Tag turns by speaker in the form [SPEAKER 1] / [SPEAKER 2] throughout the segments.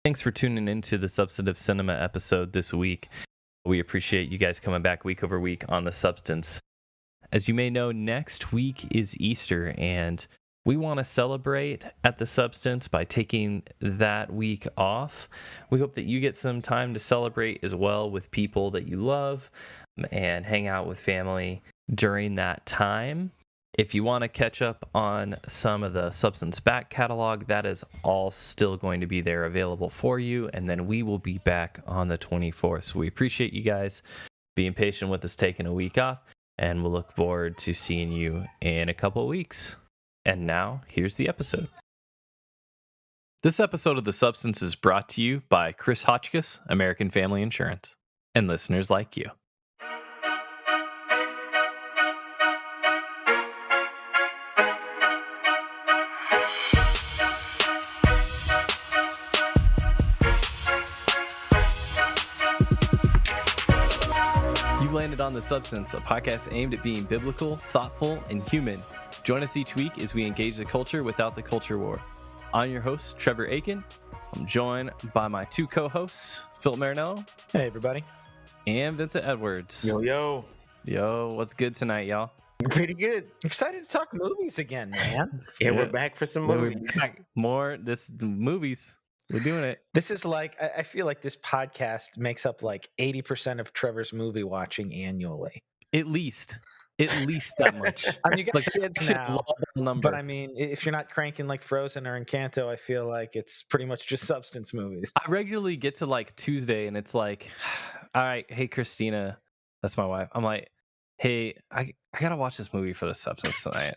[SPEAKER 1] Thanks for tuning into the Substantive Cinema episode this week. We appreciate you guys coming back week over week on The Substance. As you may know, next week is Easter, and we want to celebrate at The Substance by taking that week off. We hope that you get some time to celebrate as well with people that you love and hang out with family during that time. If you want to catch up on some of the Substance back catalog, that is all still going to be there available for you. And then we will be back on the 24th. So we appreciate you guys being patient with us taking a week off. And we'll look forward to seeing you in a couple of weeks. And now, here's the episode. This episode of The Substance is brought to you by Chris Hotchkiss, American Family Insurance, and listeners like you. Landed on The Substance, a podcast aimed at being biblical, thoughtful, and human. Join us each week as we engage the culture without the culture war. I'm your host, Trevor Aiken. I'm joined by my two co-hosts, Philip Marinello.
[SPEAKER 2] Hey, everybody.
[SPEAKER 1] And Vincent Edwards.
[SPEAKER 3] Yo.
[SPEAKER 1] What's good tonight, y'all?
[SPEAKER 2] Pretty good. Excited to talk movies again, man.
[SPEAKER 3] Yeah, we're back for some movies.
[SPEAKER 1] Movies. We're doing it.
[SPEAKER 2] This is like, I feel like this podcast makes up like 80% of Trevor's movie watching annually.
[SPEAKER 1] At least that much.
[SPEAKER 2] I mean, you got kids now,
[SPEAKER 1] number.
[SPEAKER 2] but I mean, if you're not cranking like Frozen or Encanto, I feel like it's pretty much just Substance movies.
[SPEAKER 1] I regularly get to like Tuesday and it's like, all right, hey, Christina, that's my wife. I'm like, hey, I got to watch this movie for The Substance tonight.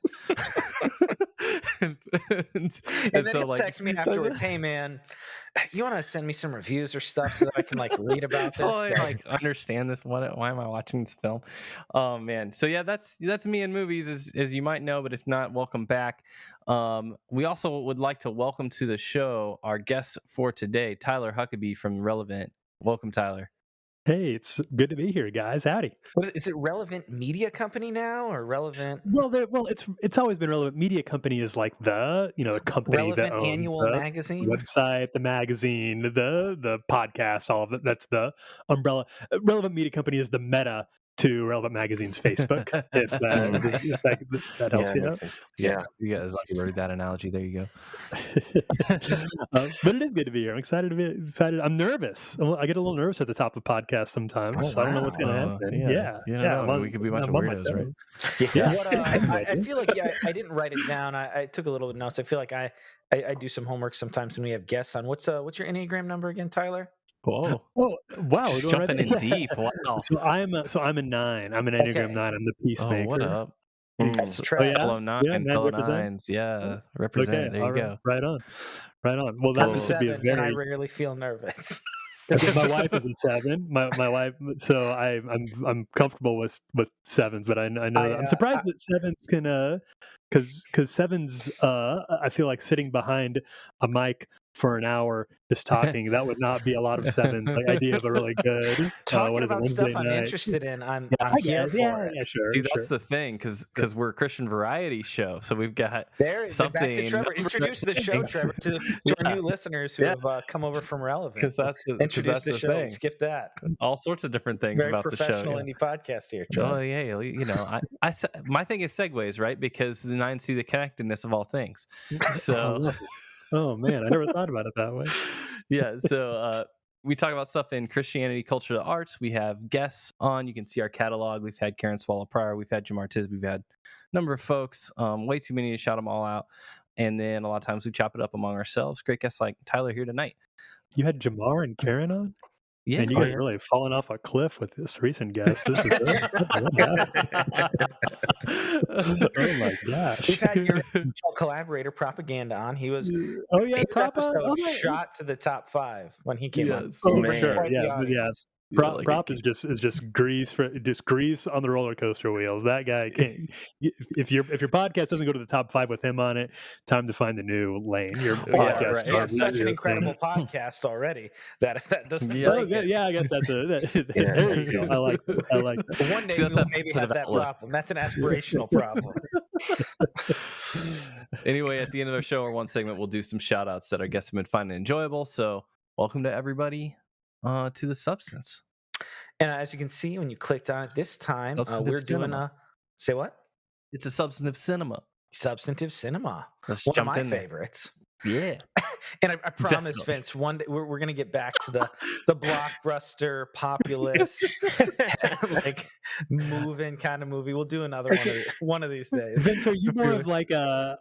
[SPEAKER 2] and then
[SPEAKER 1] so
[SPEAKER 2] he'll text me afterwards, hey man, you want to send me some reviews or stuff so that I can like read about this?
[SPEAKER 1] So I like understand this. Why am I watching this film? Oh man. So yeah, that's me in movies, as you might know, but if not, welcome back. We also would like to welcome to the show our guest for today, Tyler Huckabee from Relevant. Welcome, Tyler.
[SPEAKER 4] Hey, it's good to be here, guys. Howdy.
[SPEAKER 2] Is it Relevant Media Company now, or Relevant?
[SPEAKER 4] Well, it's always been Relevant Media Company is like the company
[SPEAKER 2] Relevant
[SPEAKER 4] that owns
[SPEAKER 2] annual
[SPEAKER 4] the
[SPEAKER 2] magazine,
[SPEAKER 4] website, the magazine, the podcast, all of it. That's the umbrella. Relevant Media Company is the meta to Relevant Magazine's Facebook. if that helps you out.
[SPEAKER 1] Yeah, you guys heard that analogy. There you go.
[SPEAKER 4] But it is good to be here. I'm excited to be excited. I'm nervous. I get a little nervous at the top of the podcast sometimes. So I don't know what's going to happen. Yeah.
[SPEAKER 1] We could be a bunch of weirdos, right?
[SPEAKER 2] Yeah. I feel like I didn't write it down. I took a little bit of notes. I feel like I do some homework sometimes when we have guests on. What's your Enneagram number again, Tyler?
[SPEAKER 4] Oh wow!
[SPEAKER 1] Jumping in deep. Wow.
[SPEAKER 4] So I'm a 9. I'm an Enneagram 9. I'm the peacemaker.
[SPEAKER 1] Oh, what up?
[SPEAKER 2] That's
[SPEAKER 1] fellow 9, fellow 9s. Yeah, represent.
[SPEAKER 4] Okay,
[SPEAKER 1] there you go.
[SPEAKER 4] Right on. Well, that would be a very.
[SPEAKER 2] And I rarely feel nervous.
[SPEAKER 4] My wife is a 7. My wife, so I'm comfortable with 7s, but I know I'm surprised that 7s can because 7s I feel like sitting behind a mic for an hour just talking, that would not be a lot of 7s. Like idea of a really good
[SPEAKER 2] talking about stuff I'm interested in. I'm here for it.
[SPEAKER 4] Yeah, sure.
[SPEAKER 1] See, that's the thing, because we're a Christian variety show, so we've got something.
[SPEAKER 2] Back to Trevor. Introduce the show, Trevor, to our new listeners who have come over from Relevant.
[SPEAKER 1] Because
[SPEAKER 2] introduce the show.
[SPEAKER 1] Thing.
[SPEAKER 2] Skip that.
[SPEAKER 1] All sorts of different things
[SPEAKER 2] Very
[SPEAKER 1] about the show.
[SPEAKER 2] Professional indie podcast here, Trevor.
[SPEAKER 1] Oh yeah, I my thing is segues, right? Because the 9 see the connectedness of all things. So.
[SPEAKER 4] Oh man, I never thought about it that way.
[SPEAKER 1] Yeah, so we talk about stuff in Christianity, culture, the arts. We have guests on. You can see our catalog. We've had Karen Swallow Pryor. We've had Jamar Tisby. We've had a number of folks. Way too many to shout them all out. And then a lot of times we chop it up among ourselves. Great guests like Tyler here tonight.
[SPEAKER 4] You had Jamar and Karen on?
[SPEAKER 1] Yeah,
[SPEAKER 4] and you guys really have fallen off a cliff with this recent guest. This is oh my gosh!
[SPEAKER 2] We've had your collaborator Propaganda on. He was his episode shot to the top 5 when he came on.
[SPEAKER 4] Oh, for sure. Yeah. Prop is just grease on the roller coaster wheels. That guy can't. If your podcast doesn't go to the top 5 with him on it, time to find a new lane. Your podcast
[SPEAKER 2] you have such an incredible podcast already that doesn't.
[SPEAKER 4] I guess that's there you go. I like that.
[SPEAKER 2] One day we'll maybe have that problem. That's an aspirational problem.
[SPEAKER 1] Anyway, at the end of our show or one segment, we'll do some shout outs that our guests have been finding enjoyable. So welcome to everybody to the Substance.
[SPEAKER 2] And as you can see, when you clicked on it this time, we're doing a say what?
[SPEAKER 1] It's a substantive cinema.
[SPEAKER 2] Substantive cinema.
[SPEAKER 1] Let's
[SPEAKER 2] One of
[SPEAKER 1] jump
[SPEAKER 2] my
[SPEAKER 1] in there.
[SPEAKER 2] favorites.
[SPEAKER 1] Yeah.
[SPEAKER 2] And I promise,
[SPEAKER 1] Definitely.
[SPEAKER 2] Vince, one day we're gonna get back to the blockbuster, populist, like moving kind of movie. We'll do another one of these days.
[SPEAKER 4] Vince, are you more of like a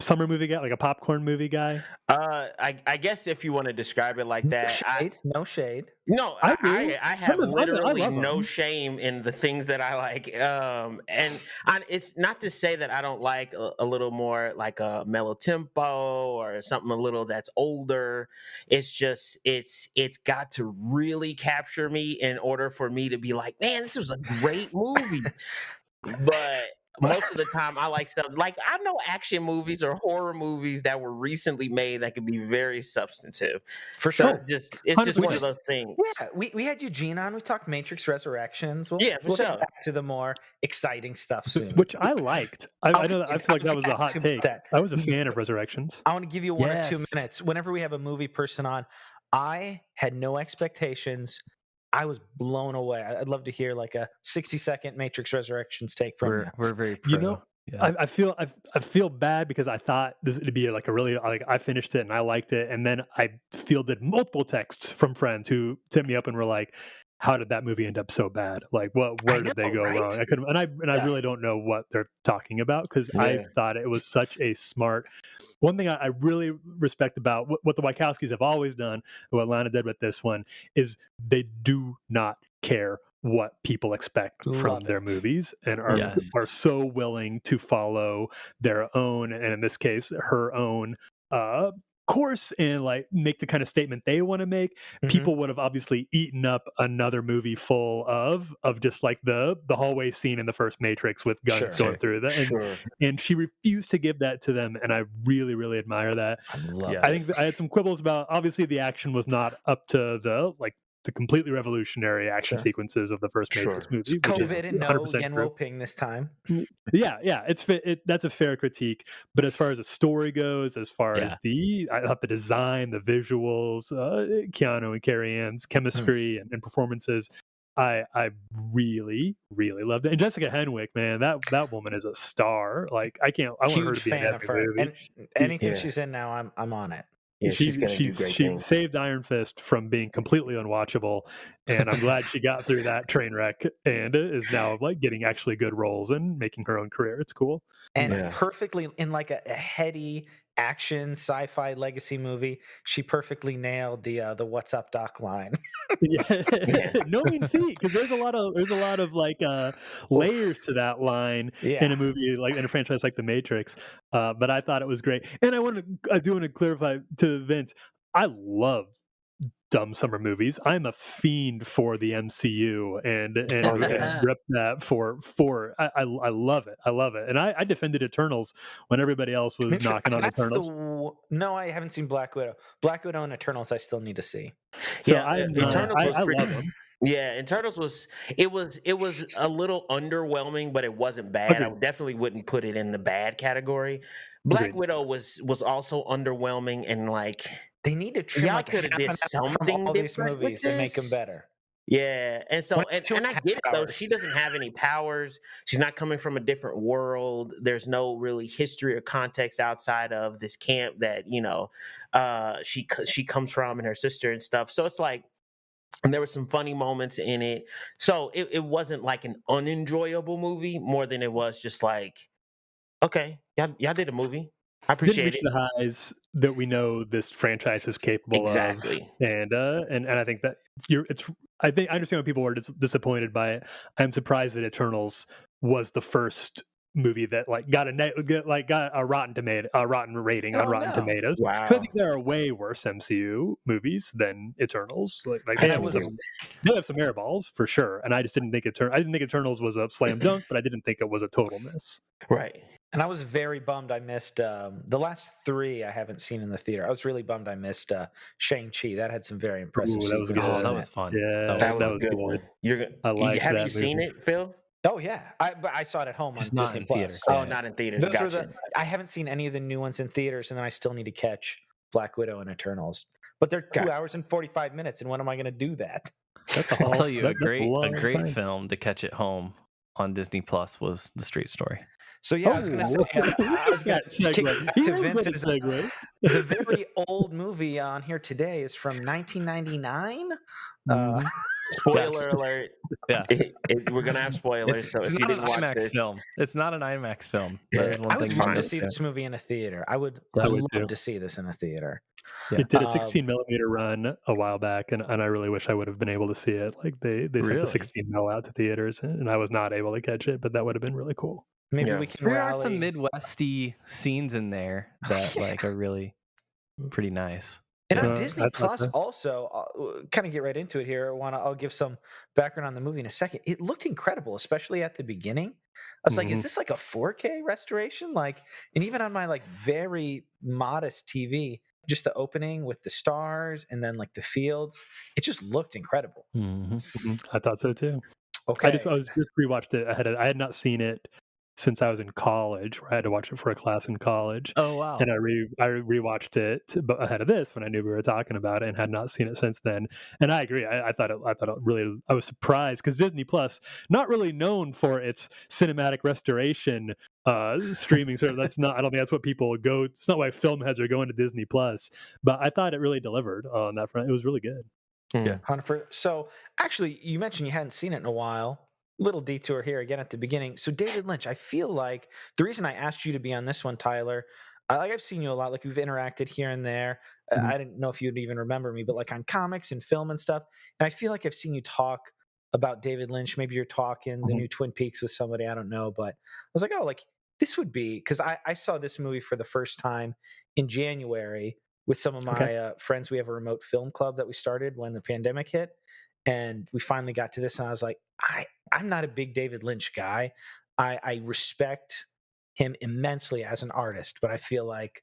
[SPEAKER 4] summer movie guy, like a popcorn movie guy?
[SPEAKER 3] I guess if you want to describe it like that,
[SPEAKER 2] No shade.
[SPEAKER 3] No,
[SPEAKER 4] I
[SPEAKER 3] I have literally
[SPEAKER 4] love
[SPEAKER 3] no
[SPEAKER 4] them.
[SPEAKER 3] shame in the things that I like. And it's not to say that I don't like a little more like a mellow tempo or something a little that's older. It's just it's got to really capture me in order for me to be like, man, this was a great movie. But most of the time I like stuff like I know action movies or horror movies that were recently made that could be very substantive.
[SPEAKER 2] For
[SPEAKER 3] So
[SPEAKER 2] sure.
[SPEAKER 3] it's just one of those things.
[SPEAKER 2] Yeah, we had Eugene on. We talked Matrix Resurrections. We'll
[SPEAKER 3] for sure.
[SPEAKER 2] get back to the more exciting stuff soon.
[SPEAKER 4] Which I liked. I know. I feel like that was a hot take.
[SPEAKER 2] That.
[SPEAKER 4] I was a fan of Resurrections.
[SPEAKER 2] I want to give you 1 or 2 minutes. Whenever we have a movie person on, I had no expectations. I was blown away. I'd love to hear like a 60-second Matrix Resurrections take from you.
[SPEAKER 1] We're very pro.
[SPEAKER 4] Yeah. I feel bad because I thought this would be like a really like I finished it and I liked it, and then I fielded multiple texts from friends who hit me up and were like, "How did that movie end up so bad? Like, where did they go wrong?" I couldn't, and I really don't know what they're talking about because I thought it was such a smart. One thing I really respect about what the Wachowskis have always done, and what Lana did with this one, is they do not care what people expect from their movies and are so willing to follow their own, and in this case, her own course and like make the kind of statement they want to make. People would have obviously eaten up another movie full of just like the hallway scene in the first Matrix with guns going through that, and she refused to give that to them, and I really, really admire that. I think I had some quibbles about obviously the action was not up to the completely revolutionary action sequences of the first Matrix movie.
[SPEAKER 2] COVID and no Yen Ping this time.
[SPEAKER 4] Yeah, that's a fair critique. But as far as the story goes, as far as I thought the design, the visuals, Keanu and Carrie Ann's chemistry and performances, I really, really loved it. And Jessica Henwick, man, that woman is a star. Like I want her to be in every movie.
[SPEAKER 2] And anything she's in now, I'm on it.
[SPEAKER 3] Yeah, she's going to do great things.
[SPEAKER 4] She saved Iron Fist from being completely unwatchable, and I'm glad she got through that train wreck and is now like getting actually good roles and making her own career. It's cool.
[SPEAKER 2] And perfectly in like a heady action sci-fi legacy movie, she perfectly nailed the "What's up, Doc" line.
[SPEAKER 4] No mean feat, because there's a lot of like layers to that line in a movie like in a franchise like The Matrix. But I thought it was great, and I do want to clarify to Vince. I love dumb summer movies. I'm a fiend for the MCU and rep that for I love it. I love it. And I defended Eternals when everybody else was knocking on Eternals.
[SPEAKER 2] No, I haven't seen Black Widow. Black Widow and Eternals I still need to see.
[SPEAKER 4] So
[SPEAKER 3] Eternals was pretty,
[SPEAKER 4] love them.
[SPEAKER 3] Yeah, Eternals was a little underwhelming, but it wasn't bad. I definitely wouldn't put it in the bad category. Black Widow was also underwhelming, and like
[SPEAKER 2] they need to trim like
[SPEAKER 3] could have did something
[SPEAKER 2] all these
[SPEAKER 3] different
[SPEAKER 2] movies and make them better.
[SPEAKER 3] Yeah, and so and I get it though. She doesn't have any powers. She's not coming from a different world. There's no really history or context outside of this camp that she comes from and her sister and stuff. So it's like. And there were some funny moments in it. So it wasn't like an unenjoyable movie more than it was just like, okay, y'all did a movie. I appreciate it.
[SPEAKER 4] The highs that we know this franchise is capable of. And I think that I understand when people were disappointed by it. I'm surprised that Eternals was the first movie that like got a rotten rating on Rotten Tomatoes.
[SPEAKER 3] Wow.
[SPEAKER 4] So I think there are way worse MCU movies than Eternals. Like they have some air balls for sure. And I just didn't think Eternals was a slam dunk, but I didn't think it was a total miss.
[SPEAKER 3] Right.
[SPEAKER 2] And I was very bummed I missed the last 3 I haven't seen in the theater. I was really bummed I missed Shang-Chi. That had some very impressive sequences.
[SPEAKER 1] That was fun.
[SPEAKER 4] Yeah,
[SPEAKER 3] that was a good one. Have you seen it, Phil?
[SPEAKER 2] Oh yeah, but I saw it at home on Disney Plus.
[SPEAKER 3] Oh, not in theaters.
[SPEAKER 2] I haven't seen any of the new ones in theaters, and then I still need to catch Black Widow and Eternals. But they're 2
[SPEAKER 3] Okay.
[SPEAKER 2] hours and 45 minutes, and when am I going to do that?
[SPEAKER 4] That's a
[SPEAKER 1] I'll
[SPEAKER 4] whole,
[SPEAKER 1] tell you, a
[SPEAKER 4] that's
[SPEAKER 1] great
[SPEAKER 4] long time.
[SPEAKER 1] film to catch it home on Disney Plus was The Street Story.
[SPEAKER 2] So yeah, I was going to say, I was going to kick it back to Vince's. The very old movie on here today is from 1999.
[SPEAKER 3] Spoiler alert.
[SPEAKER 1] Yeah.
[SPEAKER 3] We're going to have spoilers, so if you didn't watch this.
[SPEAKER 1] Film. It's not an IMAX film.
[SPEAKER 3] Yeah.
[SPEAKER 2] I would love to see this movie in a theater. I would love to see this in a theater.
[SPEAKER 4] Yeah. It did a 16mm run a while back, and I really wish I would have been able to see it. Like they sent the 16mm out to theaters, and I was not able to catch it, but that would have been really cool.
[SPEAKER 2] Maybe we can
[SPEAKER 1] There are some Midwesty scenes in there that like are really pretty nice.
[SPEAKER 2] And on Disney Plus, also, kind of get right into it here. I'll give some background on the movie in a second. It looked incredible, especially at the beginning. I was like, is this like a 4K restoration? Like, and even on my like very modest TV, just the opening with the stars and then like the fields, it just looked incredible.
[SPEAKER 4] I thought so too.
[SPEAKER 2] Okay,
[SPEAKER 4] I was just rewatched it. I had not seen it since I was in college, where I had to watch it for a class in college.
[SPEAKER 1] Oh wow!
[SPEAKER 4] And I rewatched it ahead of this when I knew we were talking about it, and had not seen it since then. And I agree. I thought it really. I was surprised because Disney Plus, not really known for its cinematic restoration streaming service. That's not. I don't think that's what people go. It's not why film heads are going to Disney Plus. But I thought it really delivered on that front. It was really good.
[SPEAKER 1] Yeah.
[SPEAKER 2] 100%. So actually, you mentioned you hadn't seen it in a while. Little detour here again at the beginning. So David Lynch, I feel like the reason I asked you to be on this one, Tyler, I've seen you a lot. Like we've interacted here and there. I didn't know if you'd even remember me, but like on comics and film and stuff. And I feel like I've seen you talk about David Lynch. Maybe you're talking the new Twin Peaks with somebody, I don't know. But I was like, oh, like this would be, because I saw this movie for the first time in January with some of my friends. We have a remote film club that we started when the pandemic hit. And we finally got to this, and I was like, I'm not a big David Lynch guy. I respect him immensely as an artist, but I feel like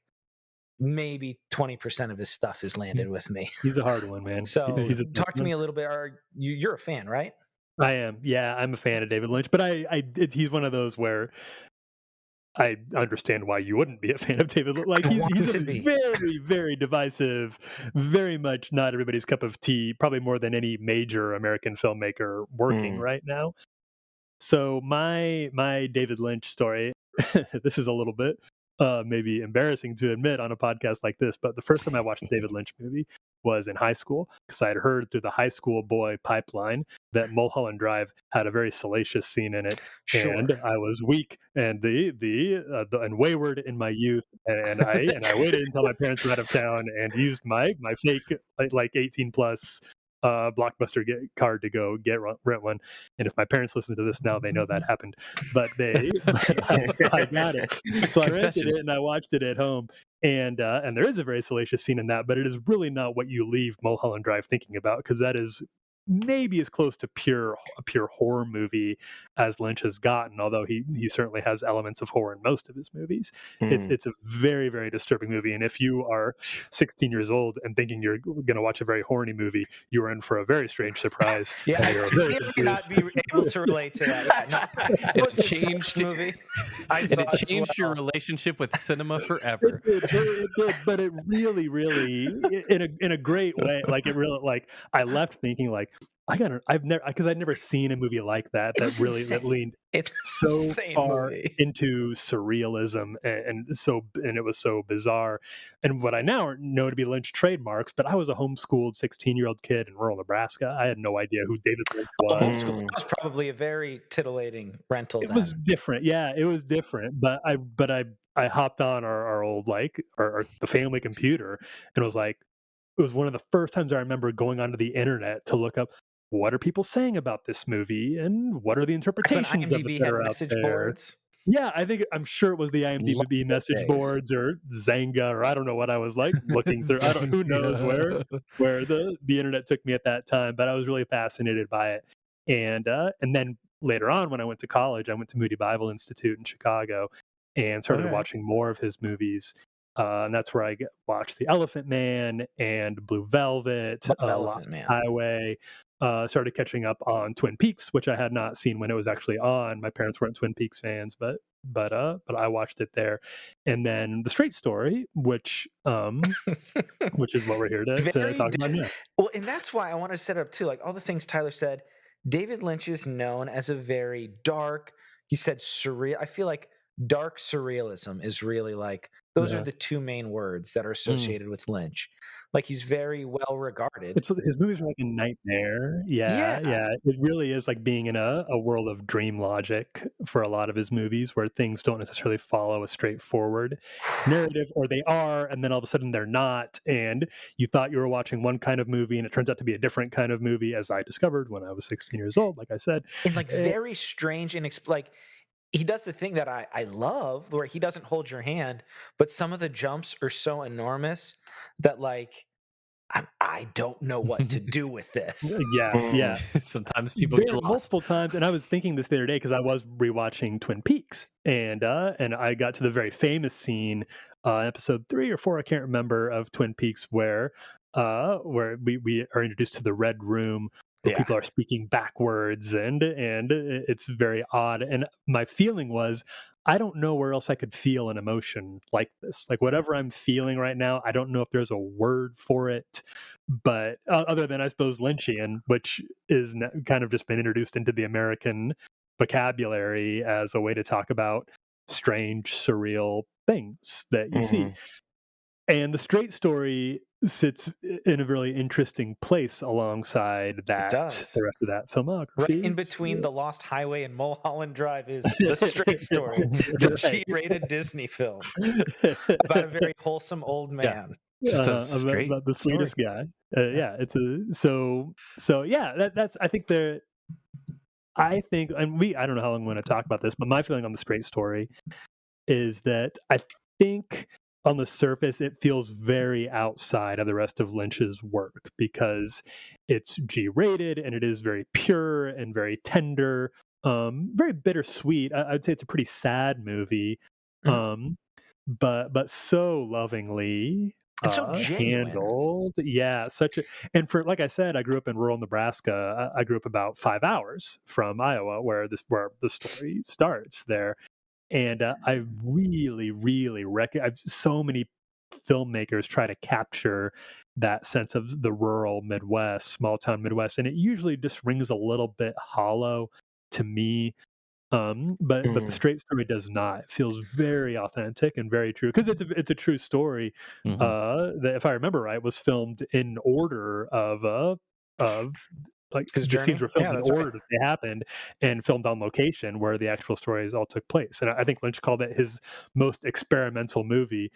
[SPEAKER 2] maybe 20% of his stuff has landed with me.
[SPEAKER 4] He's a hard one, man.
[SPEAKER 2] So talk to me a little bit. You're a fan, right?
[SPEAKER 4] I am. Yeah, I'm a fan of David Lynch, but he's one of those where I understand why you wouldn't be a fan of David Lynch. Like he's a very, very divisive, very much not everybody's cup of tea, probably more than any major American filmmaker working right now. So my David Lynch story, this is a little bit maybe embarrassing to admit on a podcast like this, but the first time I watched a David Lynch movie was in high school, because I had heard through the high school boy pipeline that Mulholland Drive had a very salacious scene in it, and I was weak and and wayward in my youth, and I waited until my parents were out of town and used my fake like 18 plus Blockbuster card to go rent one. And if my parents listen to this now, they know that happened. But I got it, so I rented it and I watched it at home. And there is a very salacious scene in that, but it is really not what you leave Mulholland Drive thinking about, because that is maybe as close to a pure horror movie as Lynch has gotten, although he certainly has elements of horror in most of his movies. It's a very, very disturbing movie, and if you are 16 years old and thinking you're going to watch a very horny movie, you are in for a very strange surprise.
[SPEAKER 2] I may not be able to relate to that.
[SPEAKER 1] It changed movie. It changed your relationship with cinema forever.
[SPEAKER 4] It did, but it really, really, in a great way. Like it really, like I left thinking like, I've never seen a movie like that that leaned so far into surrealism and it was so bizarre. And what I now know to be Lynch trademarks, but I was a homeschooled 16-year-old kid in rural Nebraska. I had no idea who David Lynch was.
[SPEAKER 2] That was probably a very titillating rental.
[SPEAKER 4] It was different. Yeah, it was different. But I hopped on our old the family computer and was like, it was one of the first times I remember going onto the internet to look up, what are people saying about this movie and what are the interpretations of it that are out there? Boards. Yeah, I'm sure it was the IMDb message boards or Zanga, or I don't know what I was like looking through. Who knows where the internet took me at that time, but I was really fascinated by it. And then later on, when I went to college, I went to Moody Bible Institute in Chicago and started watching more of his movies. And that's where I watched The Elephant Man and Blue Velvet, Lost Highway. started catching up on Twin Peaks, which I had not seen when it was actually on. My parents weren't Twin Peaks fans, but I watched it there. And then The Straight Story, which is what we're here to talk about now.
[SPEAKER 2] Well, and that's why I want to set it up too. Like all the things Tyler said, David Lynch is known as a very dark. He said surreal. I feel like dark surrealism is really like those are the two main words that are associated with Lynch. Like he's very well regarded.
[SPEAKER 4] His movies are like a nightmare. Yeah. It really is like being in a world of dream logic for a lot of his movies, where things don't necessarily follow a straightforward narrative, or they are, and then all of a sudden they're not. And you thought you were watching one kind of movie, and it turns out to be a different kind of movie, as I discovered when I was 16 years old, like I said.
[SPEAKER 2] And like very strange and like he does the thing that I love, where he doesn't hold your hand, but some of the jumps are so enormous that like I don't know what to do with this.
[SPEAKER 4] Yeah.
[SPEAKER 1] Sometimes people get lost.
[SPEAKER 4] Multiple times, and I was thinking this the other day because I was rewatching Twin Peaks, and I got to the very famous scene, episode 3 or 4, I can't remember, of Twin Peaks, where we are introduced to the Red Room, where people are speaking backwards, and it's very odd. And my feeling was, I don't know where else I could feel an emotion like this. Like whatever I'm feeling right now, I don't know if there's a word for it, but other than, I suppose, Lynchian, which is kind of just been introduced into the American vocabulary as a way to talk about strange, surreal things that you see. And The Straight Story sits in a really interesting place alongside the rest of that filmography.
[SPEAKER 2] Right in between The Lost Highway and Mulholland Drive is The Straight Story, the G-rated Disney film about a very wholesome old man.
[SPEAKER 4] About the sweetest guy. It's that's I think I don't know how long I'm going to talk about this, but my feeling on The Straight Story is that I think on the surface, it feels very outside of the rest of Lynch's work, because it's G-rated and it is very pure and very tender, very bittersweet. I'd say it's a pretty sad movie, but so lovingly
[SPEAKER 2] and so
[SPEAKER 4] handled. Yeah, and for, like I said, I grew up in rural Nebraska. I grew up about 5 hours from Iowa, where the story starts there. And I really, really I've so many filmmakers try to capture that sense of the rural Midwest, small town Midwest, and it usually just rings a little bit hollow to me. But The Straight Story does not. It feels very authentic and very true, because it's a true story. That, if I remember right, was filmed in order of like the scenes were filmed in order that they happened, and filmed on location where the actual stories all took place. And I think Lynch called it his most experimental movie,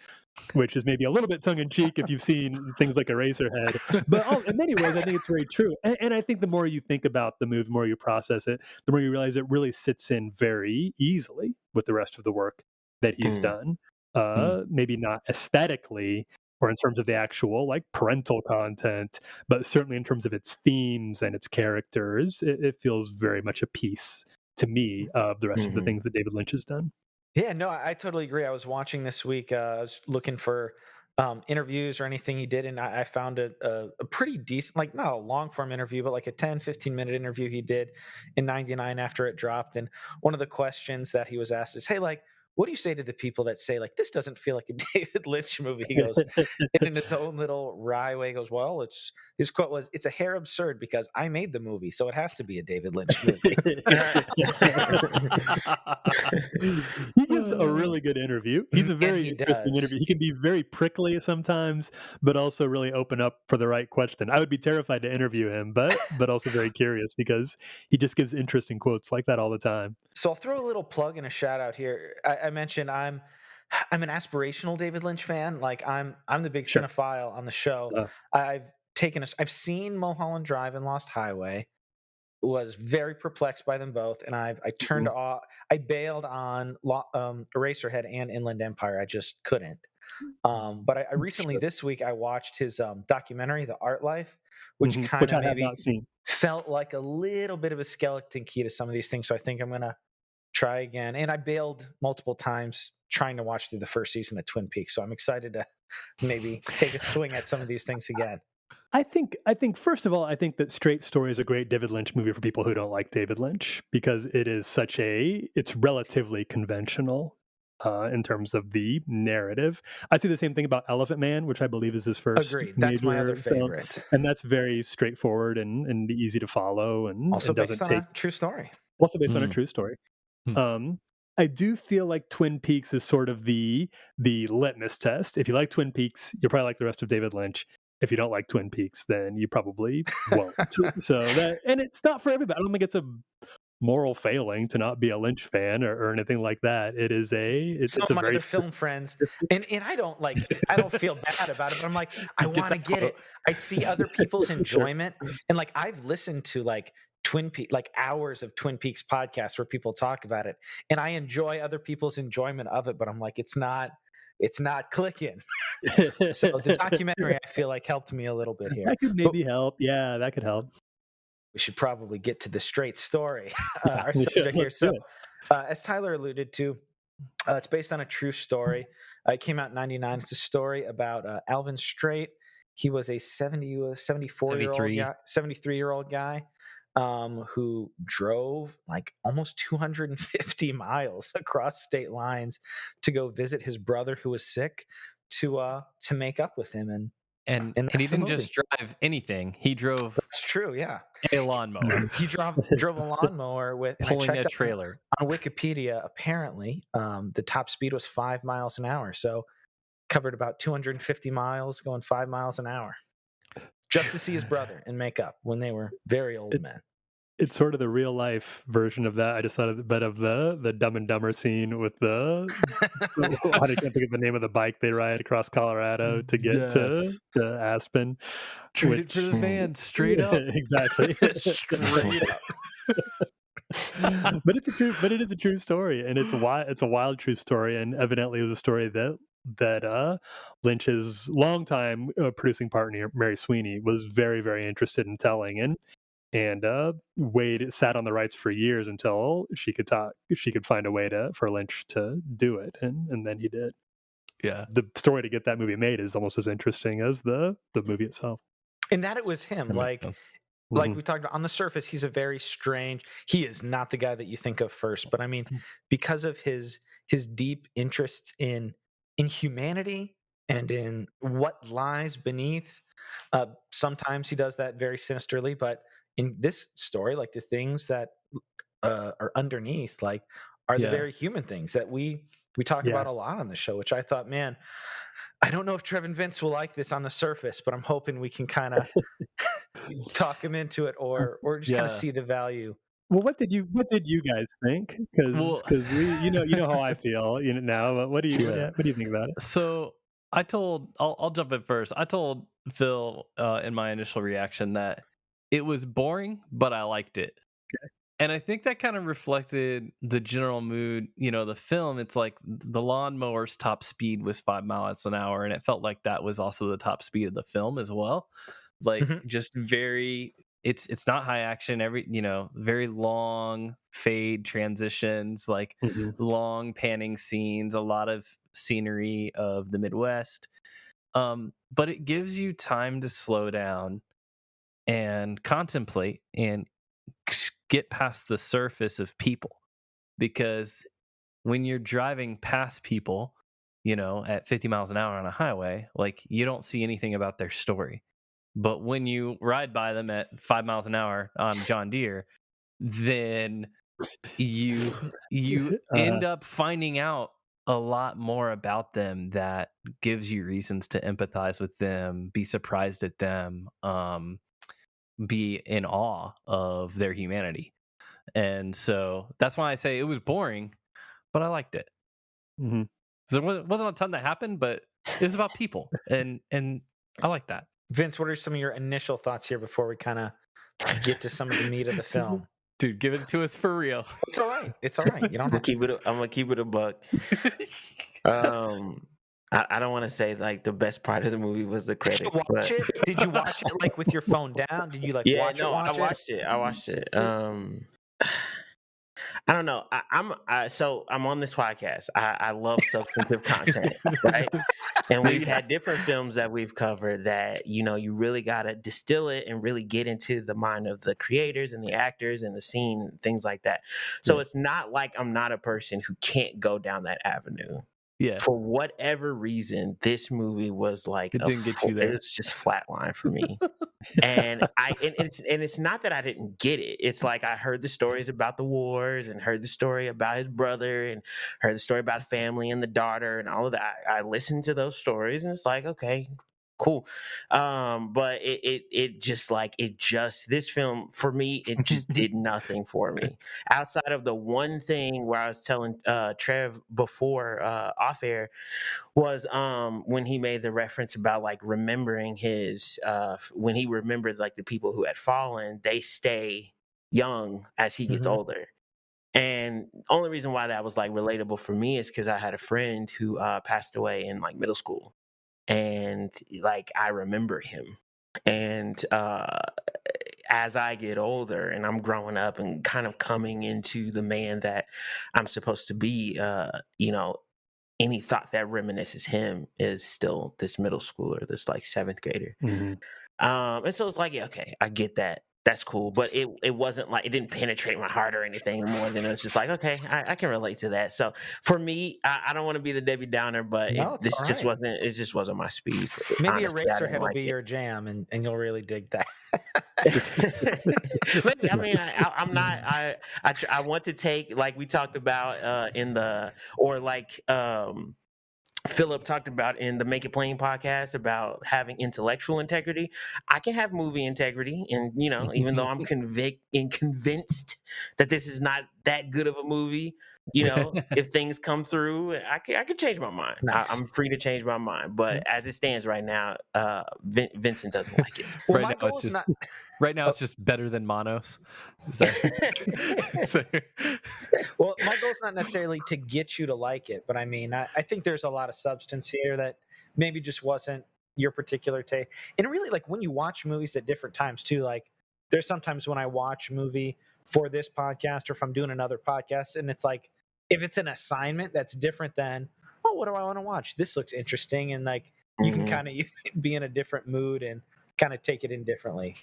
[SPEAKER 4] which is maybe a little bit tongue-in-cheek if you've seen things like Eraserhead. But in many ways, I think it's very true. And I think the more you think about the movie, the more you process it, the more you realize it really sits in very easily with the rest of the work that he's done. Maybe not aesthetically, or in terms of the actual like parental content, but certainly in terms of its themes and its characters, it feels very much a piece to me of the rest of the things that David Lynch has done.
[SPEAKER 2] Yeah, no, I totally agree. I was watching this week. I was looking for interviews or anything he did, and I found a pretty decent, like not a long form interview, but like a 10, 15-minute interview he did in '99 after it dropped. And one of the questions that he was asked is, hey, like, what do you say to the people that say, like, this doesn't feel like a David Lynch movie? He goes, and in his own little wry way, he goes, well, his quote was, it's a hair absurd because I made the movie, so it has to be a David Lynch movie.
[SPEAKER 4] He gives a really good interview. He's a very interesting interview. He can be very prickly sometimes, but also really open up for the right question. I would be terrified to interview him, but also very curious, because he just gives interesting quotes like that all the time.
[SPEAKER 2] So I'll throw a little plug and a shout out here. I mentioned I'm an aspirational David Lynch fan. Like I'm the big cinephile on the show. I've seen Mulholland Drive and Lost Highway. Was very perplexed by them both, and I turned off. I bailed on Eraserhead and Inland Empire. I just couldn't. But I recently this week I watched his documentary, The Art Life, which kind of maybe felt like a little bit of a skeleton key to some of these things. So I think I'm gonna try again. And I bailed multiple times trying to watch through the first season of Twin Peaks. So I'm excited to maybe take a swing at some of these things again.
[SPEAKER 4] I think first of all, I think that Straight Story is a great David Lynch movie for people who don't like David Lynch because it is it's relatively conventional in terms of the narrative. I see the same thing about Elephant Man, which I believe is his first
[SPEAKER 2] Agreed.
[SPEAKER 4] major
[SPEAKER 2] That's my other
[SPEAKER 4] film,
[SPEAKER 2] favorite.
[SPEAKER 4] and that's very straightforward and easy to follow, and
[SPEAKER 2] Also
[SPEAKER 4] doesn't
[SPEAKER 2] based on
[SPEAKER 4] take
[SPEAKER 2] a true story.
[SPEAKER 4] also based on a true story.
[SPEAKER 1] Hmm.
[SPEAKER 4] I do feel like Twin Peaks is sort of the litmus test. If you like Twin Peaks, you'll probably like the rest of David Lynch. If you don't like Twin Peaks, then you probably won't. So and it's not for everybody. I don't think it's a moral failing to not be a Lynch fan or anything like that. It's
[SPEAKER 2] Some
[SPEAKER 4] a
[SPEAKER 2] of my
[SPEAKER 4] very
[SPEAKER 2] other film friends, and I don't feel bad about it, but I'm like, I want to get it. I see other people's enjoyment, and like I've listened to like Twin Peaks, like hours of Twin Peaks podcasts where people talk about it, and I enjoy other people's enjoyment of it, but I'm like, it's not clicking. So the documentary, I feel like, helped me a little bit here.
[SPEAKER 4] That could maybe help. Yeah, that could help.
[SPEAKER 2] We should probably get to the straight story,
[SPEAKER 4] Yeah,
[SPEAKER 2] our subject here. So, as Tyler alluded to, it's based on a true story. It came out in '99. It's a story about Alvin Straight. He was a 73-year-old guy who drove like almost 250 miles across state lines to go visit his brother who was sick to make up with him.
[SPEAKER 1] And he didn't just drive anything. He drove
[SPEAKER 2] That's true, yeah.
[SPEAKER 1] a lawnmower.
[SPEAKER 2] He drove a lawnmower with
[SPEAKER 1] pulling a trailer.
[SPEAKER 2] On Wikipedia, apparently, the top speed was 5 miles an hour. So covered about 250 miles, going 5 miles an hour, just to see his brother and make up when they were very old men.
[SPEAKER 4] It's sort of the real life version of that. I just thought of the Dumb and Dumber scene with I can't think of the name of the bike they ride across Colorado to get to Aspen.
[SPEAKER 1] Trade it for the van, straight up.
[SPEAKER 4] Exactly.
[SPEAKER 2] Straight up.
[SPEAKER 4] But it is a true story, and it's a wild true story, and evidently it was a story that Lynch's longtime producing partner Mary Sweeney was very, very interested in telling, and Wade sat on the rights for years until she could find a way for Lynch to do it, and then he did.
[SPEAKER 1] Yeah,
[SPEAKER 4] the story to get that movie made is almost as interesting as the movie itself.
[SPEAKER 2] And that it was him, like we talked about, on the surface, he's a very strange. He is not the guy that you think of first, but I mean, because of his deep interests in humanity and in what lies beneath. Sometimes he does that very sinisterly, but in this story, like the things that are underneath, like are the very human things that we talk about a lot on the show, which I thought, man, I don't know if Trev and Vince will like this on the surface, but I'm hoping we can kind of talk him into it or just kind of see the value.
[SPEAKER 4] Well, what did you guys think? Because you know how I feel now. What do you think about it?
[SPEAKER 1] So I'll jump in first. I told Phil in my initial reaction that it was boring, but I liked it.
[SPEAKER 4] Okay.
[SPEAKER 1] And I think that kind of reflected the general mood. The film, it's like the lawnmower's top speed was 5 miles an hour. And it felt like that was also the top speed of the film as well. Like just very, it's not high action, very long fade transitions, like long panning scenes, a lot of scenery of the Midwest. But it gives you time to slow down and contemplate and get past the surface of people, because when you're driving past people, at 50 miles an hour on a highway, like you don't see anything about their story. But when you ride by them at 5 miles an hour on John Deere, then you end up finding out a lot more about them that gives you reasons to empathize with them, be surprised at them, be in awe of their humanity. And so that's why I say it was boring, but I liked it. So there wasn't a ton that happened, but it was about people, and I like that.
[SPEAKER 2] Vince, what are some of your initial thoughts here before we kind of get to some of the meat of the film?
[SPEAKER 1] Dude, give it to us for real.
[SPEAKER 2] It's all right. It's all right. You don't have
[SPEAKER 3] to. I'm gonna keep it a buck. I don't want to say like the best part of the movie was the credit.
[SPEAKER 2] Did you watch it? Did you watch it like with your phone down? Did you watch it?
[SPEAKER 3] I watched it. I don't know. So I'm on this podcast. I love substantive content, right? And we've had different films that we've covered that, you really got to distill it and really get into the mind of the creators and the actors and the scene and things like that. So it's not like I'm not a person who can't go down that avenue.
[SPEAKER 1] Yeah.
[SPEAKER 3] For whatever reason, this movie was like
[SPEAKER 1] It didn't get you there.
[SPEAKER 3] It's just flatline for me. And it's not that I didn't get it. It's like I heard the stories about the wars and heard the story about his brother and heard the story about family and the daughter and all of that. I listened to those stories and it's like, okay, cool. But this film for me, it just did nothing for me outside of the one thing where I was telling Trev before off air was when he made the reference about like remembering his when he remembered like the people who had fallen, they stay young as he gets older. And only reason why that was like relatable for me is because I had a friend who passed away in like middle school. And like I remember him, and as I get older and I'm growing up and kind of coming into the man that I'm supposed to be, any thought that reminisces him is still this middle schooler, this like 7th grader. And so it's like, yeah, okay, I get that. That's cool. But it wasn't like, it didn't penetrate my heart or anything more than it's just like, okay, I can relate to that. So for me, I don't want to be the Debbie Downer, but it just wasn't my speed.
[SPEAKER 2] Maybe Eraserhead will be your jam and you'll really dig that.
[SPEAKER 3] Maybe, I mean, I'm not, I want to take, like we talked about Philip talked about in the Make It Plain podcast about having intellectual integrity. I can have movie integrity, and even though I'm convinced that this is not that good of a movie, if things come through, I can change my mind.
[SPEAKER 2] Nice.
[SPEAKER 3] I'm free to change my mind, but as it stands right now, Vincent doesn't like it.
[SPEAKER 2] Well,
[SPEAKER 1] right now it's just better than Monos.
[SPEAKER 2] Well, my goal is not necessarily to get you to like it, but I mean, I think there's a lot of substance here that maybe just wasn't your particular take. And really, like when you watch movies at different times too, like there's sometimes when I watch a movie for this podcast or if I'm doing another podcast, and it's like, if it's an assignment that's different than, oh, what do I want to watch? This looks interesting. And like, you can kind of be in a different mood and kind of take it in differently.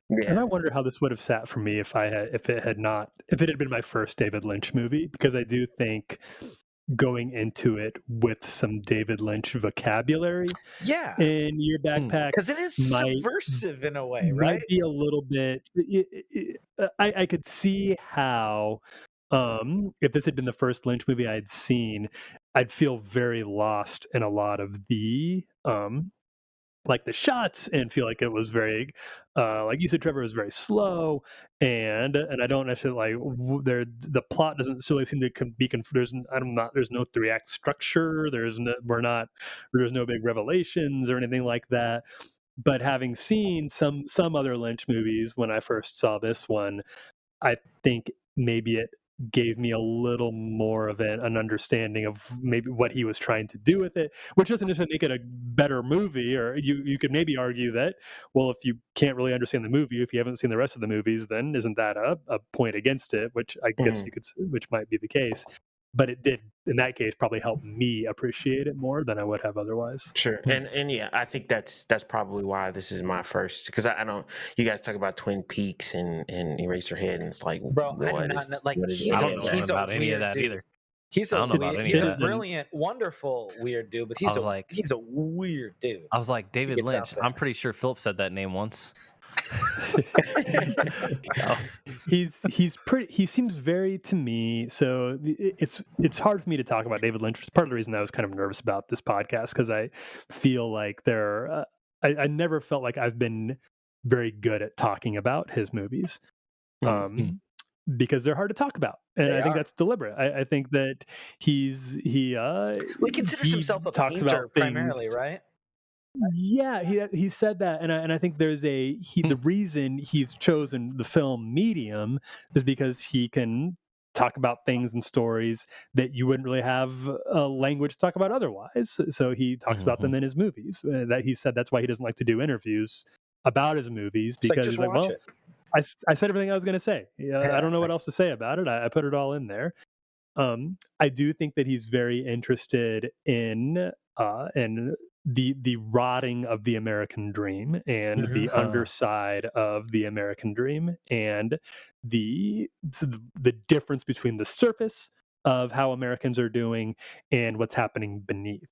[SPEAKER 4] Yeah. And I wonder how this would have sat for me if it had been my first David Lynch movie, because I do think going into it with some David Lynch vocabulary in your backpack,
[SPEAKER 2] because it is subversive in a way, right?
[SPEAKER 4] Might be a little bit. I could see how if this had been the first Lynch movie I'd seen, I'd feel very lost in a lot of the like the shots and feel like it was very like you said, Trevor, was very slow, and I don't necessarily like the plot doesn't necessarily seem to be there's no 3-act structure, there's no big revelations or anything like that. But having seen some other Lynch movies, when I first saw this one, I think maybe it gave me a little more of an understanding of maybe what he was trying to do with it, which doesn't necessarily make it a better movie. Or you could maybe argue that, well, if you can't really understand the movie, if you haven't seen the rest of the movies, then isn't that a point against it? Which I guess you could, which might be the case. But it did, in that case, probably help me appreciate it more than I would have otherwise.
[SPEAKER 3] Sure. And yeah, I think that's probably why this is my first, because I don't, you guys talk about Twin Peaks and Eraserhead, and it's like,
[SPEAKER 2] bro, I don't know about any of that either. He's a brilliant, wonderful, weird dude, but he's a weird dude.
[SPEAKER 1] I was like, David Lynch. I'm pretty sure Philip said that name once.
[SPEAKER 4] He seems very, to me, so it's hard for me to talk about David Lynch. It's part of the reason I was kind of nervous about this podcast, because I feel like I never felt like I've been very good at talking about his movies, because they're hard to talk about, and I think that's deliberate. I think that he
[SPEAKER 2] considers himself a painter primarily, right?
[SPEAKER 4] Yeah, he said that, and I think there's the reason he's chosen the film medium is because he can talk about things and stories that you wouldn't really have a language to talk about otherwise. So he talks about them in his movies. That he said that's why he doesn't like to do interviews about his movies, because he's like, well, I said everything I was going to say. I don't know what else to say about it. I put it all in there. I do think that he's very interested in the rotting of the American dream and the underside of the American dream, and the difference between the surface of how Americans are doing and what's happening beneath,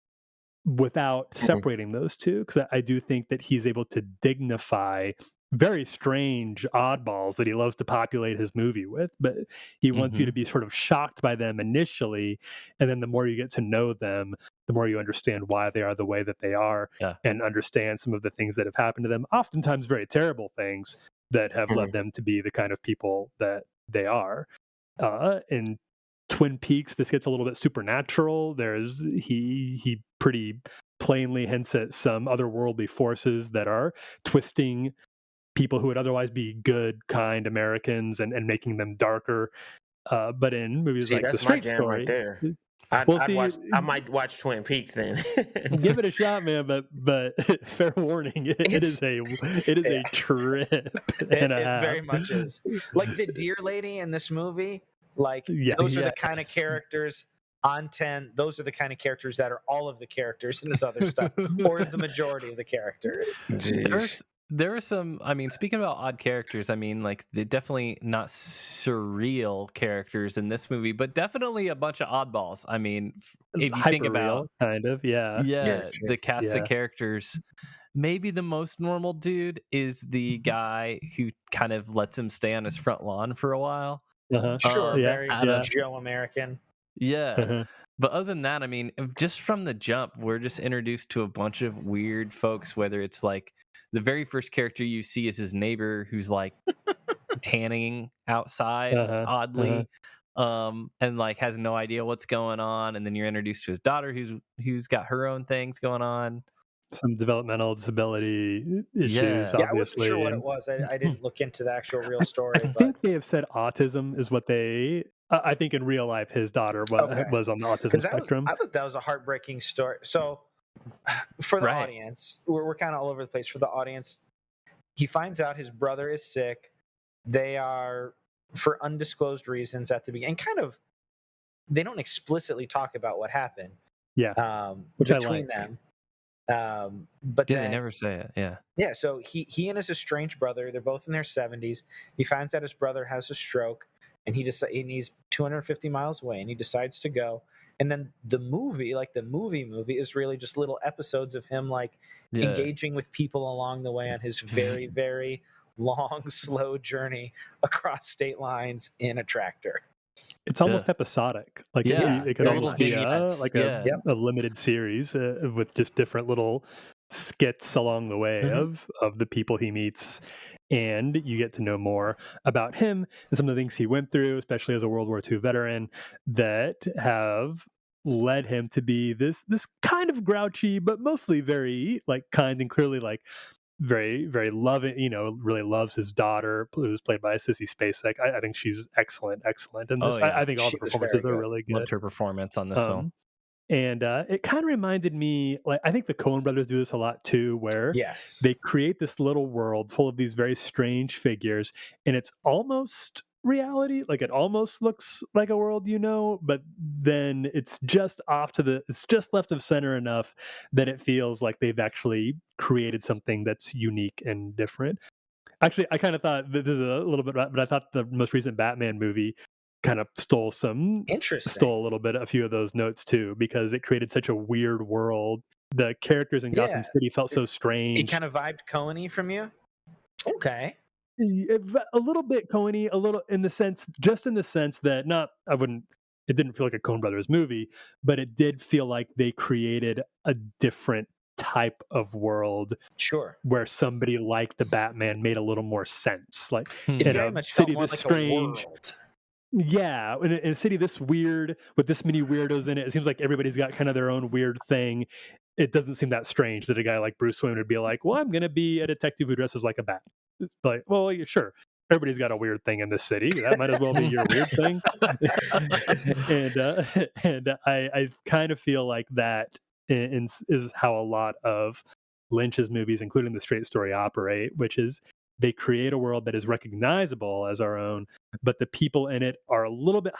[SPEAKER 4] without separating those two, because I do think that he's able to dignify very strange oddballs that he loves to populate his movie with, but he wants you to be sort of shocked by them initially, and then the more you get to know them, the more you understand why they are the way that they are, and understand some of the things that have happened to them, oftentimes very terrible things that have led them to be the kind of people that they are. In Twin Peaks, this gets a little bit supernatural. He pretty plainly hints at some otherworldly forces that are twisting people who would otherwise be good, kind Americans and making them darker. But in movies like The Straight Story,
[SPEAKER 3] right there. I might watch Twin Peaks then.
[SPEAKER 4] Give it a shot, man. But fair warning, it is a trip.
[SPEAKER 2] It very much is. Like the deer lady in this movie. Like those are the kind of characters on 10. Those are the kind of characters that are all of the characters in this other stuff, or the majority of the characters.
[SPEAKER 1] There are some, I mean, speaking about odd characters, I mean, like, they're definitely not surreal characters in this movie, but definitely a bunch of oddballs. I mean, if you think about
[SPEAKER 4] kind of,
[SPEAKER 1] the cast of characters, maybe the most normal dude is the guy who kind of lets him stay on his front lawn for a while.
[SPEAKER 2] Sure, very Joe American.
[SPEAKER 1] Yeah. But other than that, I mean, just from the jump, we're just introduced to a bunch of weird folks, whether it's like the very first character you see is his neighbor who's like tanning outside oddly, and like has no idea what's going on. And then you're introduced to his daughter who's got her own things going on.
[SPEAKER 4] Some developmental disability issues, obviously.
[SPEAKER 2] I wasn't sure what it was. I didn't look into the actual real story.
[SPEAKER 4] I think they have said autism is what they... I think in real life, his daughter was on the autism spectrum.
[SPEAKER 2] I thought that was a heartbreaking story. So for the audience, we're kind of all over the place. For the audience, he finds out his brother is sick. They are, for undisclosed reasons at the beginning, kind of, they don't explicitly talk about what happened.
[SPEAKER 4] Which
[SPEAKER 2] between
[SPEAKER 4] I like.
[SPEAKER 2] them. But
[SPEAKER 1] they never say it.
[SPEAKER 2] Yeah. So he and his estranged brother, they're both in their 70s. He finds out his brother has a stroke, and he's 250 miles away, and he decides to go. And then the movie is really just little episodes of him like engaging with people along the way on his very, very long, slow journey across state lines in a tractor.
[SPEAKER 4] It's almost episodic. Like it could almost be a limited series with just different little skits along the way of the people he meets, and you get to know more about him and some of the things he went through, especially as a World War II veteran, that have led him to be this kind of grouchy, but mostly very like kind and clearly like very, very loving, really loves his daughter, who's played by Sissy Spacek. I think she's excellent in this. I think all the performances are really good.
[SPEAKER 1] Loved her performance on this film.
[SPEAKER 4] And it kind of reminded me, like, I think the Coen brothers do this a lot too, where they create this little world full of these very strange figures, and it's almost reality. Like, it almost looks like a world, but then it's just it's just left of center enough that it feels like they've actually created something that's unique and different. Actually, I kind of thought that this is a little bit, but I thought the most recent Batman movie kind of stole a few of those notes too, because it created such a weird world. The characters in Gotham City felt so strange.
[SPEAKER 2] It kind of vibed Coen-y from you? Okay.
[SPEAKER 4] A little bit Coen-y, a little in the sense that it didn't feel like a Coen Brothers movie, but it did feel like they created a different type of world, where somebody like the Batman made a little more sense. Like
[SPEAKER 2] it very much city this like strange,
[SPEAKER 4] in a city this weird with this many weirdos in it. It seems like everybody's got kind of their own weird thing. It doesn't seem that strange that a guy like Bruce Wayne would be like, "Well, I'm going to be a detective who dresses like a bat." Like, well, sure. Everybody's got a weird thing in this city. That might as well be your weird thing. and I kind of feel like that is how a lot of Lynch's movies, including The Straight Story, operate, which is they create a world that is recognizable as our own, but the people in it are a little bit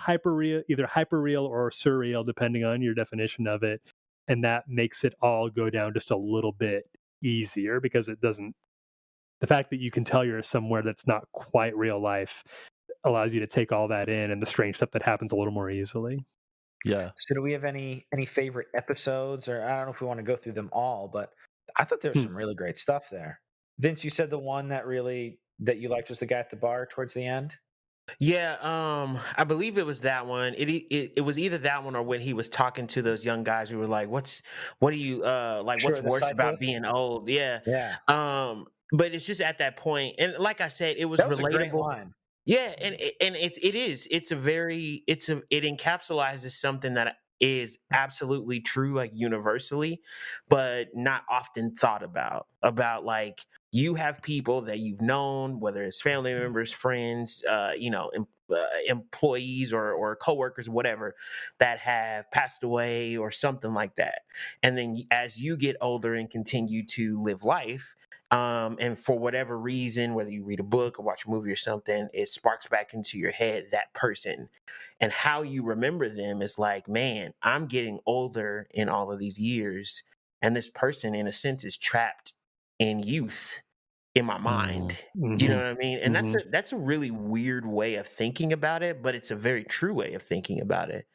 [SPEAKER 4] either hyper real or surreal, depending on your definition of it. And that makes it all go down just a little bit easier, because it doesn't, the fact that you can tell you're somewhere that's not quite real life allows you to take all that in and the strange stuff that happens a little more easily.
[SPEAKER 1] Yeah.
[SPEAKER 2] So do we have any favorite episodes, or I don't know if we want to go through them all, but I thought there was some really great stuff there. Vince, you said the one that you liked was the guy at the bar towards the end.
[SPEAKER 3] Yeah, I believe it was that one. It was either that one or when he was talking to those young guys who were like, what do you like what's
[SPEAKER 2] Sure, the
[SPEAKER 3] worse about
[SPEAKER 2] cyclist.
[SPEAKER 3] being old? Yeah.
[SPEAKER 2] Yeah,
[SPEAKER 3] But it's just at that point, and like I said, it was
[SPEAKER 2] that was a great
[SPEAKER 3] relatable.
[SPEAKER 2] line.
[SPEAKER 3] Yeah, and it encapsulizes something that is absolutely true, like universally, but not often thought about like you have people that you've known, whether it's family members, friends, employees or coworkers, whatever, that have passed away or something like that. And then as you get older and continue to live life, and for whatever reason, whether you read a book or watch a movie or something, it sparks back into your head that person. And how you remember them is like, man, I'm getting older in all of these years. And this person, in a sense, is trapped in youth in my mind. You know what I mean? And that's a really weird way of thinking about it, but it's a very true way of thinking about it.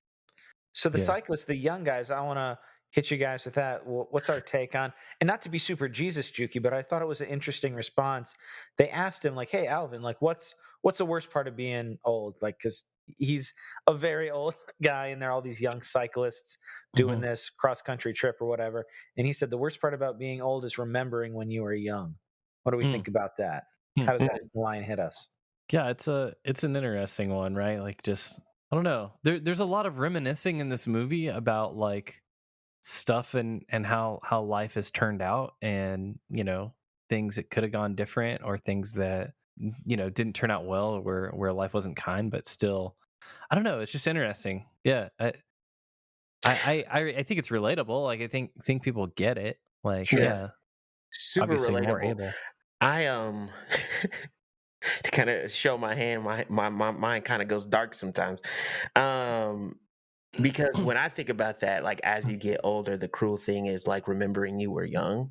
[SPEAKER 2] So the cyclists, the young guys, I want to hit you guys with that. What's our take on, and not to be super Jesus jukey, but I thought it was an interesting response. They asked him like, "Hey, Alvin, like, what's the worst part of being old?" Like, because he's a very old guy, and there are all these young cyclists doing this cross country trip or whatever. And he said the worst part about being old is remembering when you were young. What do we think about that? How does that line hit us?
[SPEAKER 1] Yeah, it's an interesting one, right? Like, just I don't know. There's a lot of reminiscing in this movie about like stuff and how life has turned out, and things that could have gone different, or things that didn't turn out well, where life wasn't kind, but still, I don't know. It's just interesting. Yeah, I think it's relatable. Like, I think people get it. Like,
[SPEAKER 3] Sure.
[SPEAKER 1] yeah,
[SPEAKER 3] Super
[SPEAKER 1] obviously more
[SPEAKER 3] relatable.
[SPEAKER 1] able.
[SPEAKER 3] I to kind of show my hand, my mind kind of goes dark sometimes. Because when I think about that, like as you get older, the cruel thing is like remembering you were young.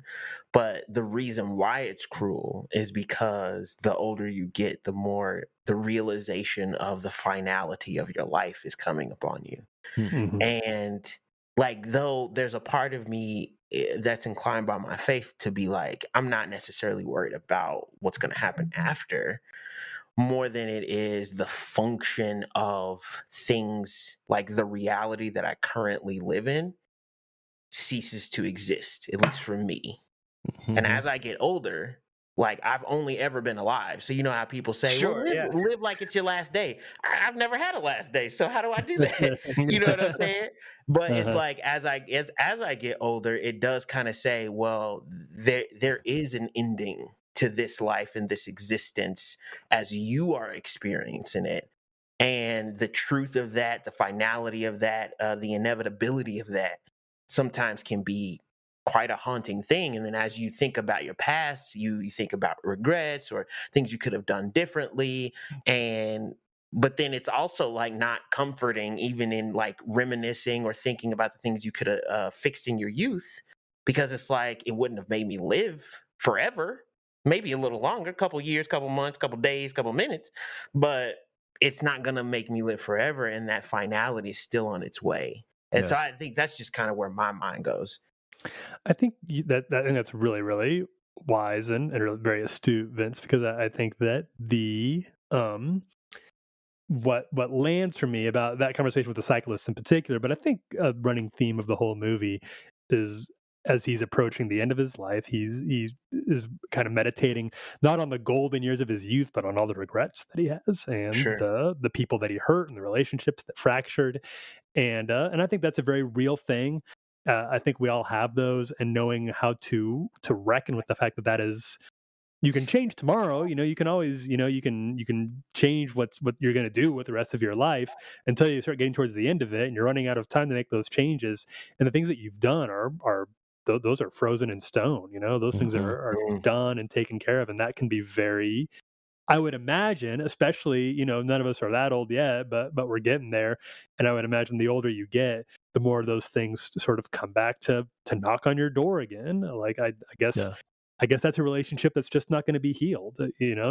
[SPEAKER 3] But the reason why it's cruel is because the older you get, the more the realization of the finality of your life is coming upon you. And like, though there's a part of me that's inclined by my faith to be like, I'm not necessarily worried about what's going to happen after, more than it is the function of things, like the reality that I currently live in ceases to exist, at least for me. And as I get older, like I've only ever been alive. So you know how people say,
[SPEAKER 2] Sure,
[SPEAKER 3] well,
[SPEAKER 2] yeah.
[SPEAKER 3] live like it's your last day. I've never had a last day. So how do I do that? You know what I'm saying? But it's like as I get older, it does kind of say, well, there is an ending to this life and this existence as you are experiencing it. And the truth of that, the finality of that, the inevitability of that sometimes can be quite a haunting thing. And then as you think about your past, you think about regrets or things you could have done differently. But then it's also like not comforting, even in like reminiscing or thinking about the things you could have fixed in your youth, because it's like it wouldn't have made me live forever, maybe a little longer, couple years, couple months, couple days, couple minutes, but it's not going to make me live forever. And that finality is still on its way. And so I think that's just kind of where my mind goes.
[SPEAKER 4] I think that and that's really, really wise and really very astute, Vince, because I think that the what lands for me about that conversation with the cyclists in particular, but I think a running theme of the whole movie is, as he's approaching the end of his life, he is kind of meditating not on the golden years of his youth, but on all the regrets that he has, and the people that he hurt, and the relationships that fractured, and I think that's a very real thing. I think we all have those, and knowing how to reckon with the fact that is, you can change tomorrow. You can always, you can change what you're going to do with the rest of your life until you start getting towards the end of it, and you're running out of time to make those changes. And the things that you've done are those are frozen in stone. Those things are
[SPEAKER 3] Mm.
[SPEAKER 4] done and taken care of, and that can be very. I would imagine, especially, none of us are that old yet, but we're getting there. And I would imagine the older you get, the more those things sort of come back to knock on your door again. Like I guess
[SPEAKER 1] Yeah.
[SPEAKER 4] I guess that's a relationship that's just not going to be healed.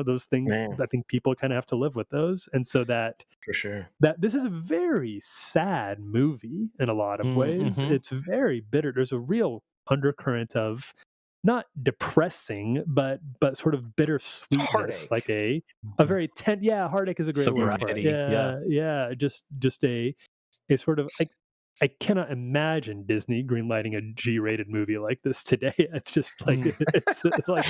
[SPEAKER 4] Those things.
[SPEAKER 3] Man,
[SPEAKER 4] I think people kind of have to live with those, and so
[SPEAKER 3] for sure.
[SPEAKER 4] that this is a very sad movie in a lot of ways.
[SPEAKER 1] Mm-hmm.
[SPEAKER 4] It's very bitter. There's a real undercurrent of not depressing, but sort of bittersweetness,
[SPEAKER 2] Heartache.
[SPEAKER 4] like a very heartache is a great word for it.
[SPEAKER 1] Sobriety,
[SPEAKER 4] Yeah, just a sort of I cannot imagine Disney greenlighting a G-rated movie like this today. It's just like it's like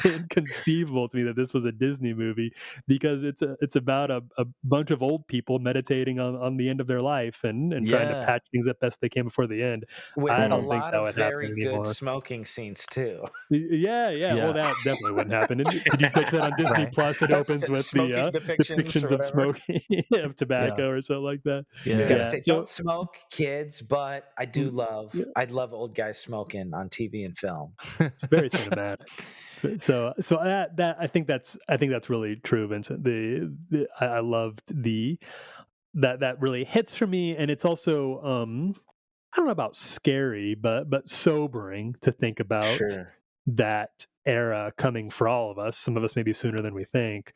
[SPEAKER 4] inconceivable to me that this was a Disney movie, because it's about a bunch of old people meditating on the end of their life and trying to
[SPEAKER 1] Yeah.
[SPEAKER 4] patch things up best they can before the end.
[SPEAKER 2] With
[SPEAKER 4] I
[SPEAKER 2] a
[SPEAKER 4] don't think
[SPEAKER 2] lot
[SPEAKER 4] that
[SPEAKER 2] of
[SPEAKER 4] would happen
[SPEAKER 2] very good
[SPEAKER 4] anymore.
[SPEAKER 2] smoking scenes too.
[SPEAKER 4] Yeah.
[SPEAKER 1] Yeah.
[SPEAKER 4] Well, that definitely wouldn't happen. And did you catch that on Disney
[SPEAKER 1] Right.
[SPEAKER 4] Plus? It opens with
[SPEAKER 2] Smoking
[SPEAKER 4] the
[SPEAKER 2] depictions or
[SPEAKER 4] depictions of
[SPEAKER 2] whatever.
[SPEAKER 4] smoking, of tobacco or something like that.
[SPEAKER 1] Yeah.
[SPEAKER 2] Gotta
[SPEAKER 3] Yeah.
[SPEAKER 2] say,
[SPEAKER 4] So
[SPEAKER 2] don't smoke, kids. But I do love.
[SPEAKER 4] yeah,
[SPEAKER 2] I love old guys smoking on TV and film.
[SPEAKER 4] it's very cinematic. So that I think that's really true, Vincent. I loved that really hits for me, and it's also I don't know about scary, but sobering to think about
[SPEAKER 3] Sure.
[SPEAKER 4] that era coming for all of us. Some of us maybe sooner than we think,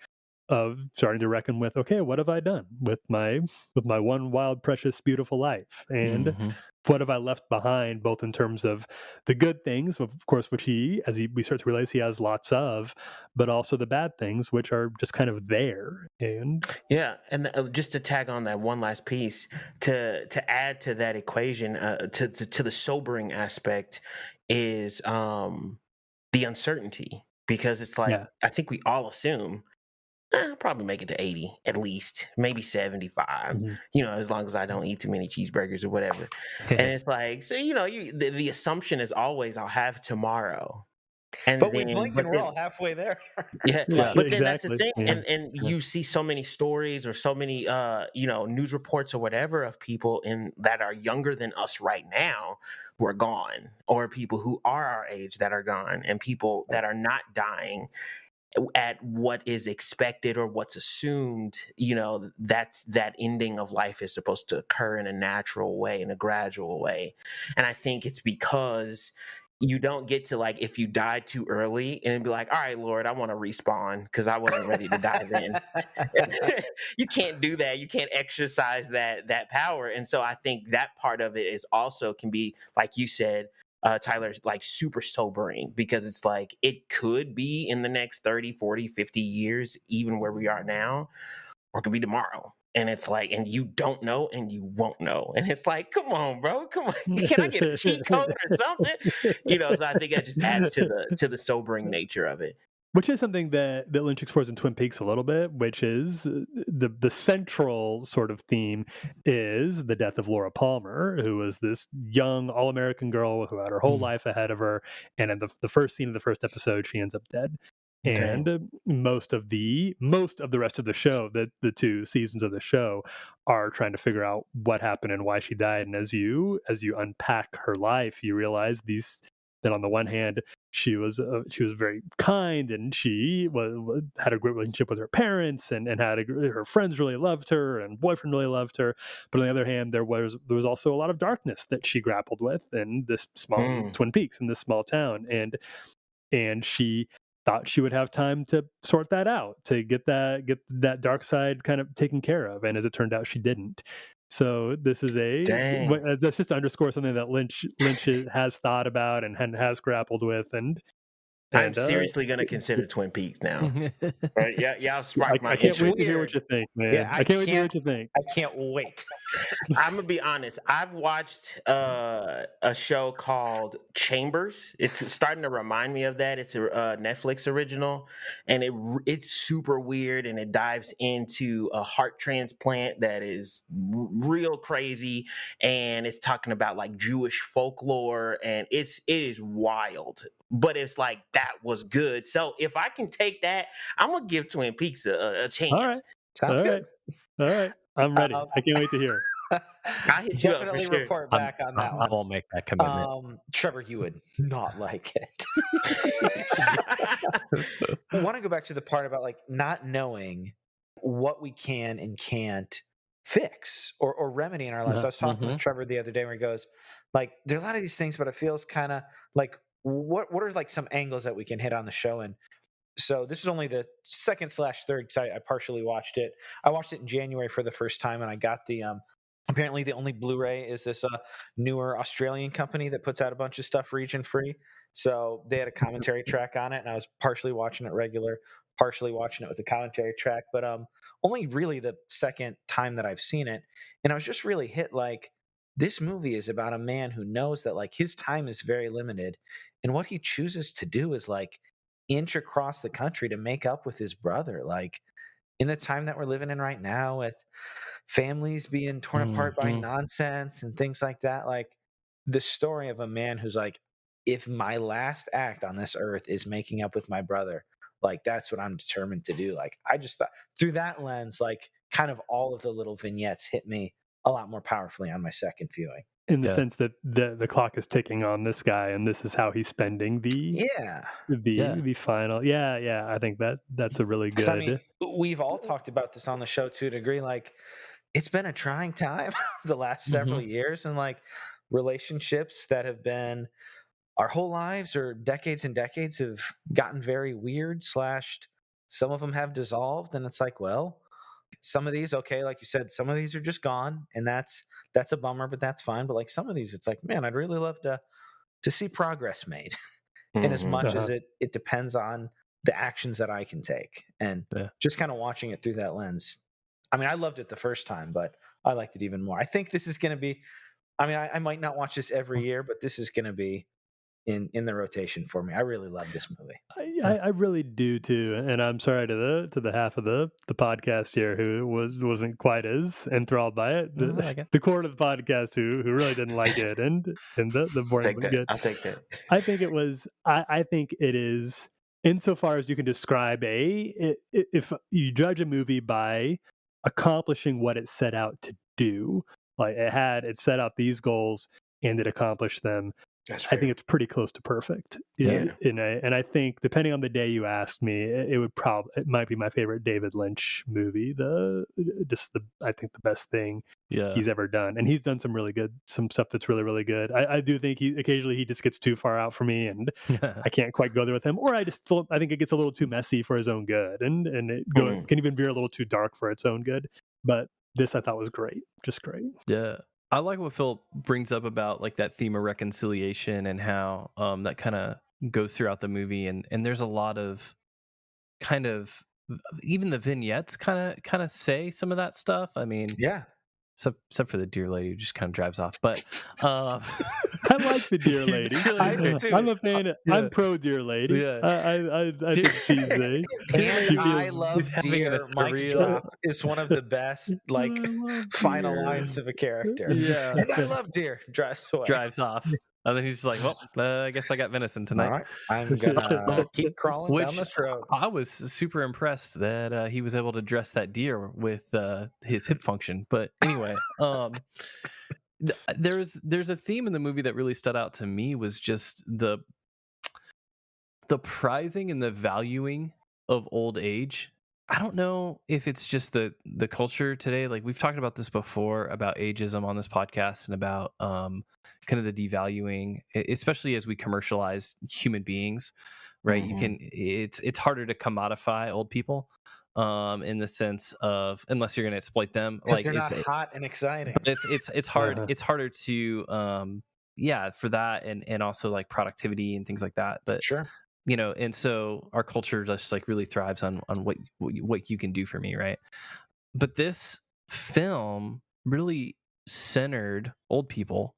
[SPEAKER 4] of starting to reckon with, okay, what have I done with my one wild, precious, beautiful life, and
[SPEAKER 1] Mhm.
[SPEAKER 4] what have I left behind, both in terms of the good things, of course, which we start to realize he has lots of, but also the bad things, which are just kind of there. And
[SPEAKER 3] Yeah, and just to tag on that one last piece, to add to that equation, to the sobering aspect, is the uncertainty, because it's like
[SPEAKER 4] yeah,
[SPEAKER 3] I think we all assume I'll probably make it to 80 at least, maybe 75.
[SPEAKER 4] mhm.
[SPEAKER 3] As long as I don't eat too many cheeseburgers or whatever. And it's like, so the assumption is always I'll have tomorrow, and
[SPEAKER 2] But we
[SPEAKER 3] then
[SPEAKER 2] blink and we're all halfway there.
[SPEAKER 3] yeah,
[SPEAKER 1] Yeah.
[SPEAKER 3] but then that's the
[SPEAKER 4] Exactly.
[SPEAKER 3] thing,
[SPEAKER 4] Yeah.
[SPEAKER 3] and you see so many stories or so many news reports or whatever of people that are younger than us right now who are gone, or people who are our age that are gone, and people that are not dying at what is expected or what's assumed. That ending of life is supposed to occur in a natural way, in a gradual way. And I think it's because you don't get to, like, if you die too early and be like, all right, Lord, I want to respawn because I wasn't ready to die then. You can't do that. You can't exercise that power. And so I think that part of it is also can be, like you said, Tyler, like super sobering, because it's like it could be in the next 30, 40, 50 years, even where we are now, or it could be tomorrow. And it's like, and you don't know and you won't know. And it's like, come on, bro. Come on. Can I get a cheat code or something? So I think that just adds to the sobering nature of it.
[SPEAKER 4] Which is something that Lynch explores in Twin Peaks a little bit, which is the central sort of theme is the death of Laura Palmer, who was this young all-American girl who had her whole life ahead of her, and in the first scene of the first episode, she ends up dead.
[SPEAKER 3] Dang.
[SPEAKER 4] And most of the rest of the show, the 2 seasons of the show, are trying to figure out what happened and why she died. And as you unpack her life, you realize that on the one hand, she was very kind, and she had a great relationship with her parents, and her friends really loved her, and boyfriend really loved her. But on the other hand, there was also a lot of darkness that she grappled with in this small Twin Peaks, in this small town, and she thought she would have time to sort that out, to get that dark side kind of taken care of, and as it turned out, she didn't. So this is
[SPEAKER 3] Dang.
[SPEAKER 4] that's just to underscore something that Lynch has thought about and has grappled with, and
[SPEAKER 3] I'm seriously going to consider Twin Peaks now. Right? Yeah, y'all sparked my
[SPEAKER 4] I can't wait
[SPEAKER 3] interest.
[SPEAKER 4] to hear what you think, man.
[SPEAKER 2] Yeah,
[SPEAKER 4] I can't wait to hear what you think.
[SPEAKER 2] I can't wait.
[SPEAKER 3] I'm gonna be honest. I've watched a show called Chambers. It's starting to remind me of that. It's a Netflix original, and it's super weird, and it dives into a heart transplant that is real crazy, and it's talking about like Jewish folklore, and it is wild. But it's like that was good. So if I can take that, I'm gonna give Twin Peaks a chance.
[SPEAKER 4] All right.
[SPEAKER 2] Sounds
[SPEAKER 4] All
[SPEAKER 2] good.
[SPEAKER 4] right. All right. I'm ready. I can't wait to hear.
[SPEAKER 3] I'll hit you up for
[SPEAKER 2] Definitely
[SPEAKER 3] sure.
[SPEAKER 2] report back on that
[SPEAKER 1] I
[SPEAKER 2] one.
[SPEAKER 1] won't make that commitment.
[SPEAKER 2] Trevor, you would not like it. I want to go back to the part about like not knowing what we can and can't fix or remedy in our lives.
[SPEAKER 1] Yeah.
[SPEAKER 2] I was talking with Trevor the other day where he goes, like, there are a lot of these things, but it feels kind of like what are like some angles that we can hit on the show? And so this is only the second/third because I partially watched it. I watched it in January for the first time, and I got the apparently the only Blu-ray is this newer Australian company that puts out a bunch of stuff region free. So they had a commentary track on it, and I was partially watching it regular, partially watching it with a commentary track. But only really the second time that I've seen it, and I was just really hit like this movie is about a man who knows that like his time is very limited, and what he chooses to do is like inch across the country to make up with his brother. Like in the time that we're living in right now with families being torn apart by nonsense and things like that, like the story of a man who's like, if my last act on this earth is making up with my brother, like that's what I'm determined to do. Like I just thought through that lens, like kind of all of the little vignettes hit me a lot more powerfully on my second viewing.
[SPEAKER 4] In the sense that the clock is ticking on this guy, and this is how he's spending the final. Yeah. I think that's a really good.
[SPEAKER 2] I mean, we've all talked about this on the show to a degree. Like, it's been a trying time the last several years, and like relationships that have been our whole lives or decades and decades have gotten very weird. Some of them have dissolved, and it's like, well, some of these, okay, like you said, some of these are just gone, and that's a bummer, but that's fine. But like some of these, it's like, man, I'd really love to see progress made. And as much as it depends on the actions that I can take, and just kind of watching it through that lens. I mean, I loved it the first time, but I liked it even more. I think this is going to be, I mean, I might not watch this every year, but this is going to be in the rotation for me. I really love this movie.
[SPEAKER 4] I really do too, and I'm sorry to the half of the podcast here who wasn't quite as enthralled by it. The core of the podcast who really didn't like it, and the boring but good.
[SPEAKER 3] I'll take that.
[SPEAKER 4] I think it was. I think it is, insofar as you can describe if you judge a movie by accomplishing what it set out to do, like it set out these goals and it accomplished them. I think it's pretty close to perfect. And I think depending on the day you asked me, it might be my favorite David Lynch movie. I think the best thing he's ever done, and he's done some stuff that's really, really good. I do think occasionally he just gets too far out for me, and I can't quite go there with him. Or I think it gets a little too messy for his own good, and it can even veer a little too dark for its own good. But this I thought was great, just great.
[SPEAKER 1] Yeah. I like what Phil brings up about like that theme of reconciliation and how that kind of goes throughout the movie, and there's a lot of kind of even the vignettes kind of say some of that stuff. I mean, except for the deer lady who just kind of drives off. But
[SPEAKER 4] I like the deer lady. I'm a fan. I'm pro deer lady.
[SPEAKER 1] Yeah.
[SPEAKER 4] I think she's
[SPEAKER 2] I love deer. Mic drop is one of the best like final lines of a character.
[SPEAKER 1] Yeah,
[SPEAKER 2] and I love deer.
[SPEAKER 1] Drives off. And then he's just like, well, I guess I got venison tonight.
[SPEAKER 2] All right. I'm gonna keep crawling down this road.
[SPEAKER 1] I was super impressed that he was able to dress that deer with his hip function. But anyway, there's a theme in the movie that really stood out to me, was just the prizing and the valuing of old age. I don't know if it's just the culture today. Like we've talked about this before about ageism on this podcast, and about kind of the devaluing, especially as we commercialize human beings, right? It's harder to commodify old people in the sense of, unless you're going to exploit them,
[SPEAKER 2] like they're not hot and exciting.
[SPEAKER 1] It's hard. It's harder to for that, and also like productivity and things like that. But
[SPEAKER 2] sure.
[SPEAKER 1] And so our culture just like really thrives on what you can do for me, right? But this film really centered old people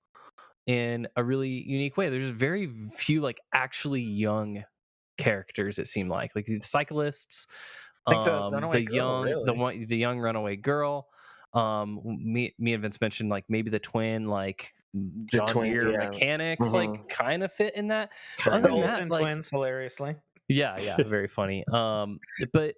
[SPEAKER 1] in a really unique way. There's very few like actually young characters. It seemed like the cyclists, the young runaway girl. Me and Vince mentioned like maybe the twin, like John Deere mechanics, like kind of fit in that.
[SPEAKER 2] The Olsen twins, hilariously.
[SPEAKER 1] Yeah, very funny. But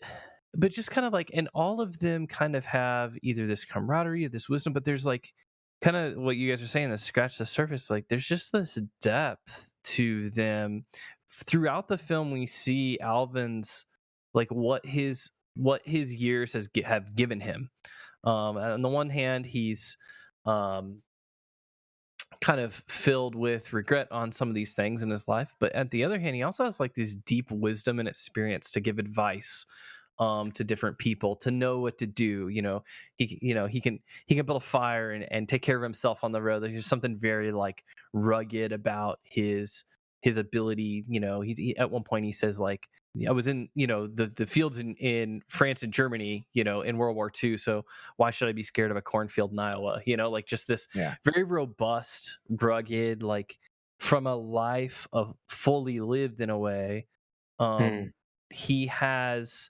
[SPEAKER 1] but just kind of like, and all of them kind of have either this camaraderie or this wisdom, but there's like kind of what you guys are saying, the scratch the surface. Like there's just this depth to them throughout the film. We see Alvin's like what his years have given him. On the one hand, he's kind of filled with regret on some of these things in his life, but at the other hand, he also has like this deep wisdom and experience to give advice to different people, to know what to do. He can build a fire and take care of himself on the road. There's just something very like rugged about his ability. He at one point he says like, I was in the fields in France and Germany in World War II, so why should I be scared of a cornfield in Iowa? Like just this very robust, rugged, like from a life of fully lived in a way. He has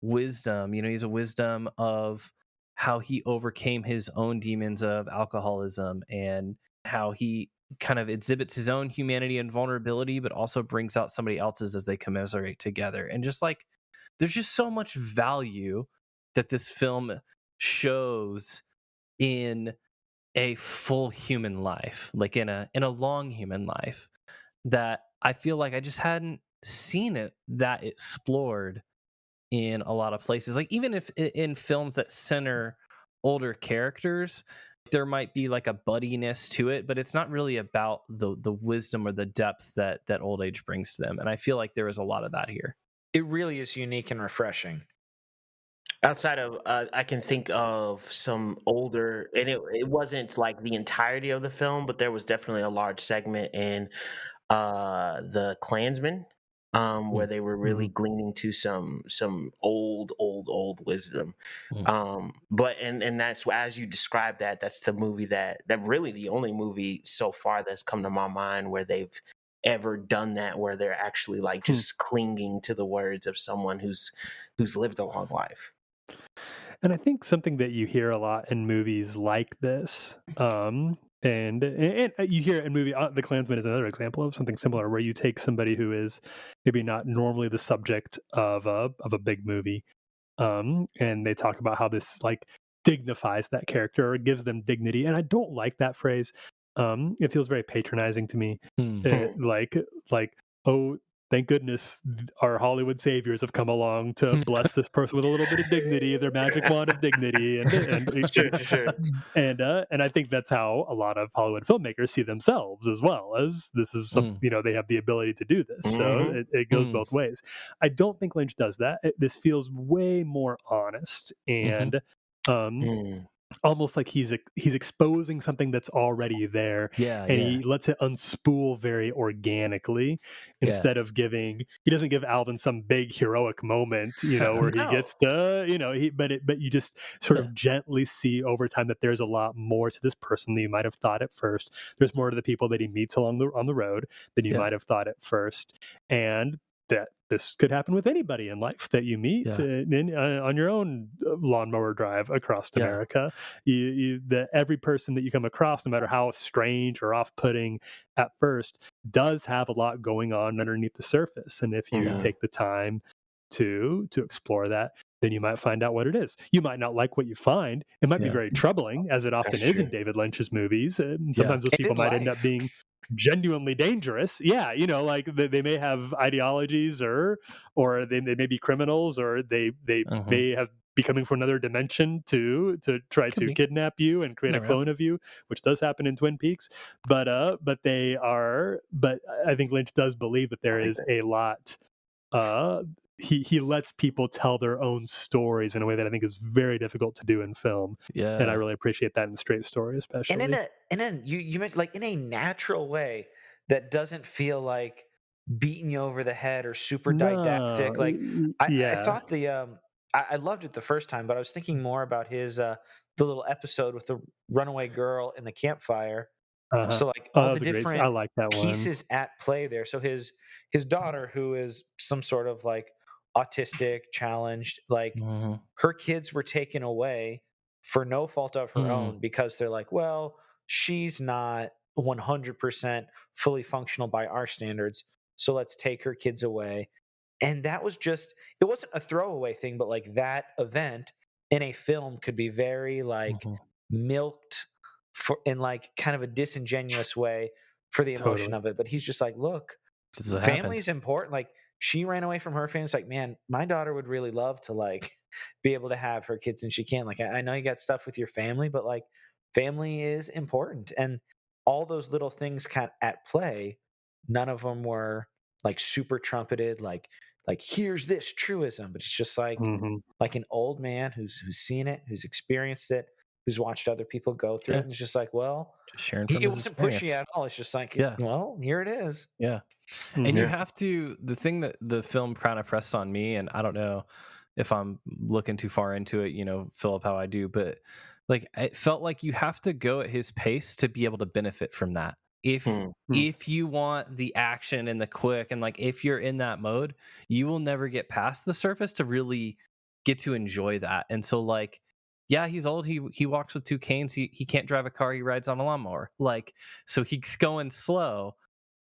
[SPEAKER 1] wisdom. He's a wisdom of how he overcame his own demons of alcoholism, and how he kind of exhibits his own humanity and vulnerability, but also brings out somebody else's as they commiserate together. And just like, there's just so much value that this film shows in a full human life, like in a long human life, that I feel like I just hadn't seen it that explored in a lot of places. Like even if in films that center older characters, there might be like a buddiness to it, but it's not really about the wisdom or the depth that old age brings to them. And I feel like there is a lot of that here.
[SPEAKER 2] It really is unique and refreshing.
[SPEAKER 3] Outside of, I can think of some older, and it wasn't like the entirety of the film, but there was definitely a large segment in the Klansman, where they were really gleaning to some old wisdom. But and that's, as you described, that's the movie that really the only movie so far that's come to my mind where they've ever done that, where they're actually like just clinging to the words of someone who's lived a long life.
[SPEAKER 4] And I think something that you hear a lot in movies like this, and you hear it in movie, The Klansman is another example of something similar, where you take somebody who is maybe not normally the subject of a big movie, and they talk about how this like dignifies that character or gives them dignity. And I don't like that phrase. It feels very patronizing to me. Like, oh, thank goodness our Hollywood saviors have come along to bless this person with a little bit of dignity, their magic wand of dignity, and I think that's how a lot of Hollywood filmmakers see themselves as well, as this is some, they have the ability to do this, so it goes both ways. I don't think Lynch does that. This feels way more honest and almost like he's exposing something that's already there, he lets it unspool very organically, instead of he doesn't give Alvin some big heroic moment, where he gets to, but you just sort of gently see over time that there's a lot more to this person than you might have thought at first. There's more to the people that he meets on the road than you might have thought at first, and that this could happen with anybody in life that you meet on your own lawnmower drive across America. That every person that you come across, no matter how strange or off-putting at first, does have a lot going on underneath the surface. And if you take the time to explore that, then you might find out what it is. You might not like what you find. It might be very troubling, as it often is in David Lynch's movies. And sometimes those people might end up being genuinely dangerous. Like they may have ideologies, or they may be criminals, or they may have be coming from another dimension to try to kidnap you and create a clone of you, which does happen in Twin Peaks. But I think Lynch does believe that there is a lot. He lets people tell their own stories in a way that I think is very difficult to do in film. And I really appreciate that in the straight story, especially.
[SPEAKER 2] And then you mentioned, like, in a natural way that doesn't feel like beating you over the head or super didactic. Like I thought I loved it the first time, but I was thinking more about his the little episode with the runaway girl in the campfire. So like all the different
[SPEAKER 4] I like that
[SPEAKER 2] pieces at play there. So his daughter, who is some sort of like autistic, challenged, like her kids were taken away for no fault of her own, because they're like, well, she's not 100% fully functional by our standards, so let's take her kids away. And that was just, it wasn't a throwaway thing, but like that event in a film could be very like milked for in like kind of a disingenuous way for the emotion
[SPEAKER 4] Totally.
[SPEAKER 2] of it. But he's just like, look,
[SPEAKER 1] This is what
[SPEAKER 2] family
[SPEAKER 1] happened.
[SPEAKER 2] is important. Like she ran away from her family. It's like, man, my daughter would really love to like be able to have her kids and she can't. Like I know you got stuff with your family, but like family is important. And all those little things kind of at play, none of them were like super trumpeted, like here's this truism, but it's just
[SPEAKER 4] Mm-hmm.
[SPEAKER 2] like an old man who's seen it, who's experienced it, who's watched other people go through it,
[SPEAKER 1] Yeah.
[SPEAKER 2] and it's just like, well,
[SPEAKER 1] Just sharing from
[SPEAKER 2] it
[SPEAKER 1] his
[SPEAKER 2] wasn't
[SPEAKER 1] experience.
[SPEAKER 2] pushy at all. It's just like,
[SPEAKER 1] Yeah.
[SPEAKER 2] well, here it is.
[SPEAKER 1] Yeah.
[SPEAKER 4] Mm-hmm.
[SPEAKER 1] And you
[SPEAKER 3] Yeah.
[SPEAKER 1] have to, the thing that the film kind of pressed on me, and I don't know if I'm looking too far into it, Philip, how I do, but like it felt like you have to go at his pace to be able to benefit from that. If you want the action and the quick, and like if you're in that mode, you will never get past the surface to really get to enjoy that. And so like, yeah, he's old. He walks with two canes. He can't drive a car. He rides on a lawnmower. Like, so he's going slow.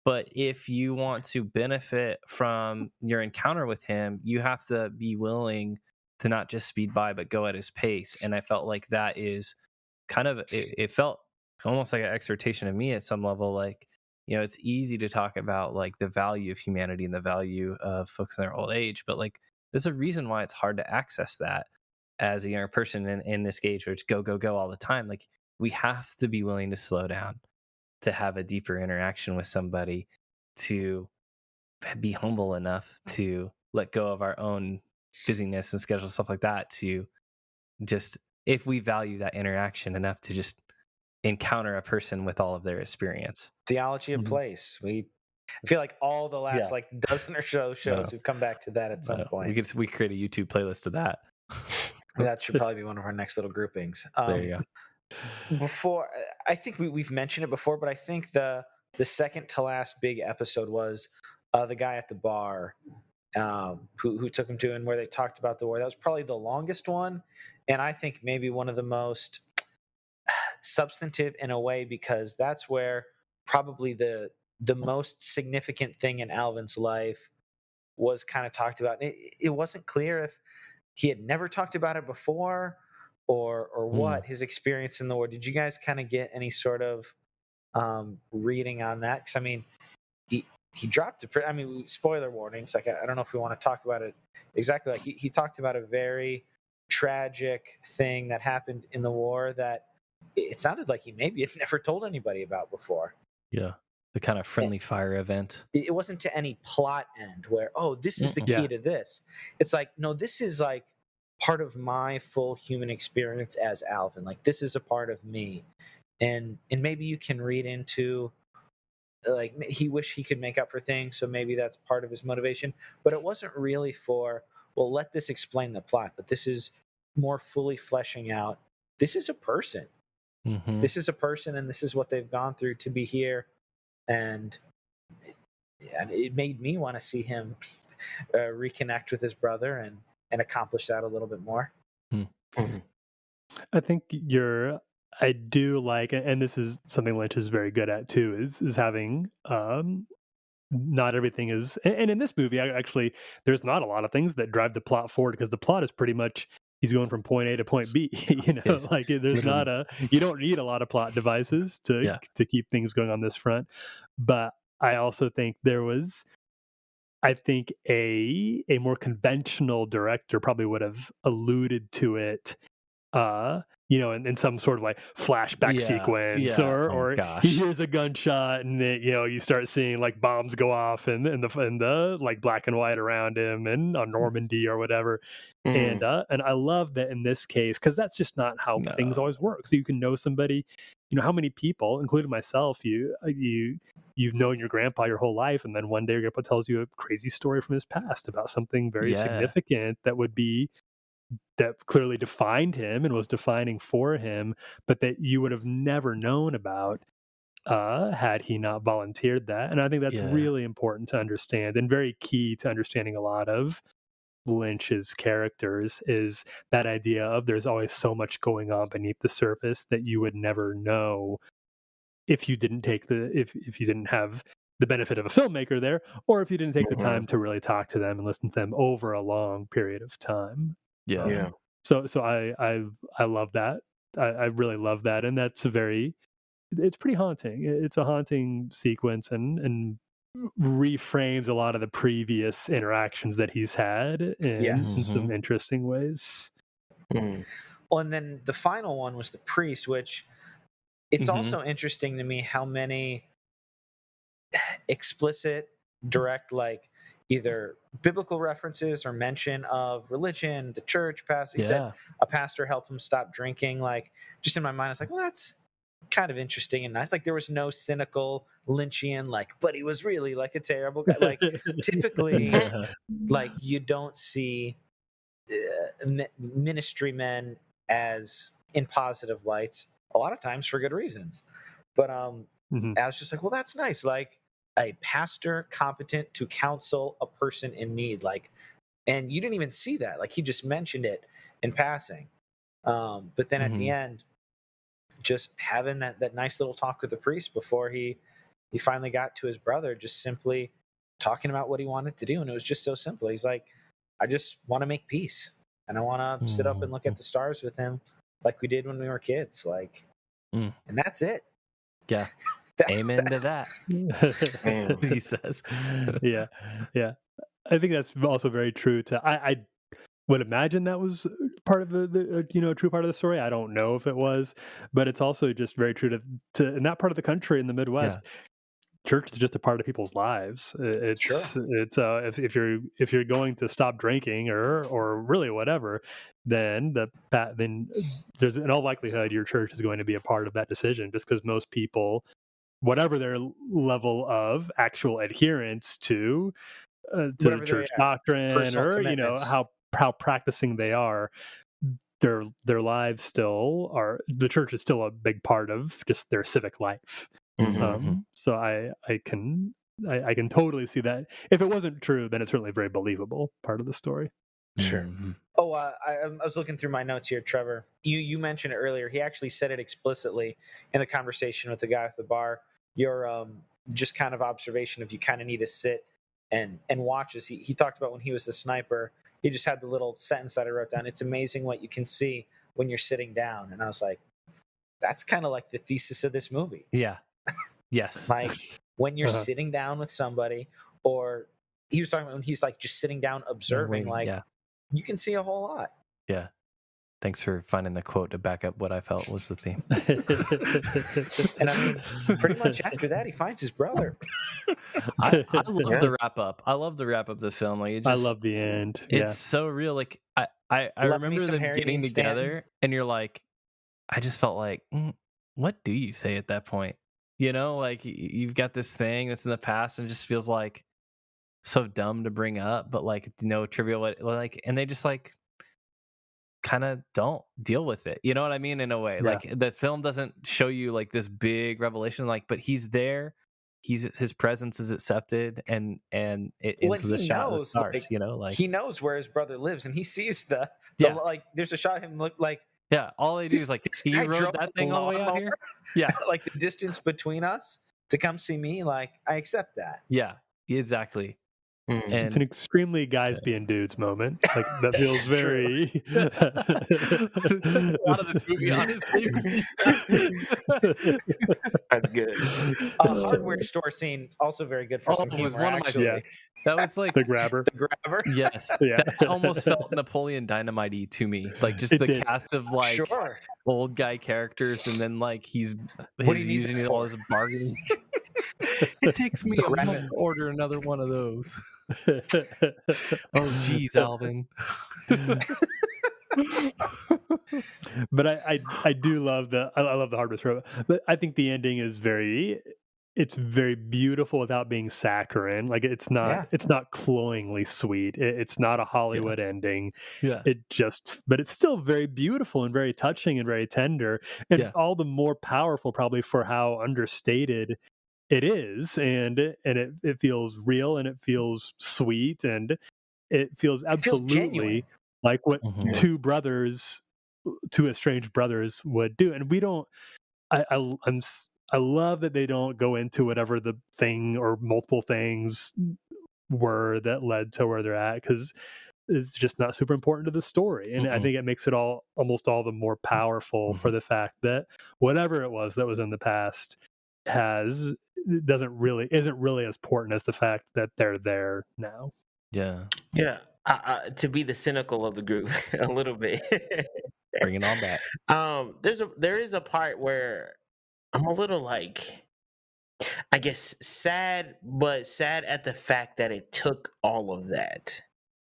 [SPEAKER 1] But if you want to benefit from your encounter with him, you have to be willing to not just speed by, but go at his pace. And I felt like that is kind of, it felt almost like an exhortation to me at some level. Like, it's easy to talk about like the value of humanity and the value of folks in their old age, but like there's a reason why it's hard to access that as a young person in this age where it's go, go, go all the time. Like we have to be willing to slow down, to have a deeper interaction with somebody, to be humble enough to let go of our own busyness and schedule, stuff like that, to just, if we value that interaction enough, to just encounter a person with all of their experience.
[SPEAKER 2] Theology of place. I feel like all the last
[SPEAKER 1] Yeah.
[SPEAKER 2] like dozen or so shows we've come back to that at some point.
[SPEAKER 1] We create a YouTube playlist of that.
[SPEAKER 2] That should probably be one of our next little groupings.
[SPEAKER 1] There you go.
[SPEAKER 2] Before, I think we've mentioned it before, but I think the second to last big episode was the guy at the bar who took him to, and where they talked about the war. That was probably the longest one, and I think maybe one of the most substantive in a way, because that's where probably the most significant thing in Alvin's life was kind of talked about. It wasn't clear if he had never talked about it before or what his experience in the war. Did you guys kind of get any sort of reading on that? Because I mean, he dropped I mean, spoiler warnings. Like I don't know if we want to talk about it exactly. Like he talked about a very tragic thing that happened in the war that it sounded like he maybe had never told anybody about before.
[SPEAKER 1] Yeah. The kind of friendly fire event.
[SPEAKER 2] It wasn't to any plot end where, oh, this is the key to this. It's like, no, this is like part of my full human experience as Alvin. Like this is a part of me. And maybe you can read into like he wished he could make up for things, so maybe that's part of his motivation. But it wasn't really for, well, let this explain the plot, but this is more fully fleshing out. This is a person.
[SPEAKER 1] Mm-hmm.
[SPEAKER 2] This is a person, and this is what they've gone through to be here. And it made me want to see him reconnect with his brother and accomplish that a little bit more.
[SPEAKER 3] Mm-hmm.
[SPEAKER 4] I think I do like, and this is something Lynch is very good at too, is having not everything is, and in this movie actually there's not a lot of things that drive the plot forward, because the plot is pretty much he's going from point A to point B.
[SPEAKER 1] Yes.
[SPEAKER 4] Like there's not you don't need a lot of plot devices to keep things going on this front. But I also think there was, I think a more conventional director probably would have alluded to it, in some sort of like flashback sequence, or he hears a gunshot and then, you start seeing like bombs go off and the like black and white around him and on Normandy or whatever. And I love that in this case, because that's just not how things always work. So you can know somebody, how many people, including myself, you've known your grandpa your whole life, and then one day your grandpa tells you a crazy story from his past about something very significant that clearly defined him and was defining for him, but that you would have never known about had he not volunteered that. And I think that's really important to understand, and very key to understanding a lot of Lynch's characters, is that idea of there's always so much going on beneath the surface that you would never know if you didn't take if you didn't have the benefit of a filmmaker there, or if you didn't take the time to really talk to them and listen to them over a long period of time.
[SPEAKER 1] Yeah.
[SPEAKER 4] So I love that. I really love that, and that's it's pretty haunting. It's a haunting sequence, and reframes a lot of the previous interactions that he's had in some interesting ways.
[SPEAKER 2] Well, and then the final one was the priest, which it's also interesting to me how many explicit, direct, like either biblical references or mention of religion, the church, pastor. He said a pastor helped him stop drinking. Like, just in my mind, I was like, well, that's kind of interesting and nice. Like, there was no cynical Lynchian, like, but he was really like a terrible guy. Like, typically, like, you don't see ministry men as in positive lights a lot of times for good reasons. But I was just like, well, that's nice. Like, a pastor competent to counsel a person in need. Like, and you didn't even see that. Like, he just mentioned it in passing. But then at the end, just having that nice little talk with the priest before he finally got to his brother, just simply talking about what he wanted to do. And it was just so simple. He's like, I just want to make peace. And I want to sit up and look at the stars with him like we did when we were kids. Like, and that's it.
[SPEAKER 1] Yeah. Amen to that. He says.
[SPEAKER 4] Yeah. I think that's also very true I would imagine that was part of the true part of the story. I don't know if it was, but it's also just very true to in that part of the country in the Midwest. Yeah. Church is just a part of people's lives. It's if you're going to stop drinking or really whatever, then there's in all likelihood your church is going to be a part of that decision, just because most people, whatever their level of actual adherence to the church doctrine or how practicing they are, their lives still are, the church is still a big part of just their civic life. So I can totally see that. If it wasn't true, then it's certainly a very believable part of the story.
[SPEAKER 3] Sure.
[SPEAKER 2] Oh, I was looking through my notes here, Trevor. You mentioned it earlier. He actually said it explicitly in the conversation with the guy at the bar. Your just kind of observation of you kind of need to sit and watch as he talked about when he was the sniper. He just had the little sentence that I wrote down. It's amazing what you can see when you're sitting down. And I was like, that's kind of like the thesis of this movie.
[SPEAKER 1] Yeah. Yes.
[SPEAKER 2] Like, when you're sitting down with somebody, or he was talking about when he's like just sitting down observing, you can see a whole lot.
[SPEAKER 1] Yeah. Thanks for finding the quote to back up what I felt was the theme.
[SPEAKER 2] And I mean, pretty much after that, he finds his brother.
[SPEAKER 1] I love the wrap up. I love the wrap up of the film. Like,
[SPEAKER 4] I love the end.
[SPEAKER 1] It's so real. Like, I remember them getting together, and you're like, I just felt like, what do you say at that point? You know, like, you've got this thing that's in the past and it just feels like so dumb to bring up, but like no trivial, like, and they just like kind of don't deal with it. You know what I mean? In a way, like the film doesn't show you like this big revelation, like, but he's there. His presence is accepted, and into the shot of the stars. Like, you know, like
[SPEAKER 2] he knows where his brother lives, and he sees the like. There's a shot of him look like.
[SPEAKER 1] Yeah, all they do is like, he rode that thing all the way out here. Yeah,
[SPEAKER 2] like the distance between us to come see me, like, I accept that.
[SPEAKER 1] Yeah, exactly.
[SPEAKER 4] And it's an extremely guys being dudes moment. Like, that feels very
[SPEAKER 1] out of this movie, honestly.
[SPEAKER 3] That's good.
[SPEAKER 2] Hardware store scene also very good for some humor. Was one actually.
[SPEAKER 1] Of my that was like
[SPEAKER 4] the grabber.
[SPEAKER 2] The grabber.
[SPEAKER 1] Yes, that almost felt Napoleon Dynamite-y to me. Like, just the cast of like old guy characters, and then like he's using it all as a bargaining. It takes me a minute to order another one of those. Oh, geez, Alvin.
[SPEAKER 4] But I do love I love the hardware store, but I think the ending is very beautiful without being saccharine. Like, it's not cloyingly sweet. It's not a Hollywood ending.
[SPEAKER 1] Yeah.
[SPEAKER 4] But it's still very beautiful and very touching and very tender, and all the more powerful probably for how understated it is, and it feels real, and it feels sweet, and it feels absolutely like what two estranged brothers would do. And we don't. I'm I love that they don't go into whatever the thing or multiple things were that led to where they're at, because it's just not super important to the story. And I think it makes it almost all the more powerful for the fact that whatever it was that was in the past isn't really as important as the fact that they're there now.
[SPEAKER 1] Yeah.
[SPEAKER 3] Yeah. To be the cynical of the group a little bit.
[SPEAKER 1] Bring it on back.
[SPEAKER 3] There is a part where I'm a little like, I guess sad, but sad at the fact that it took all of that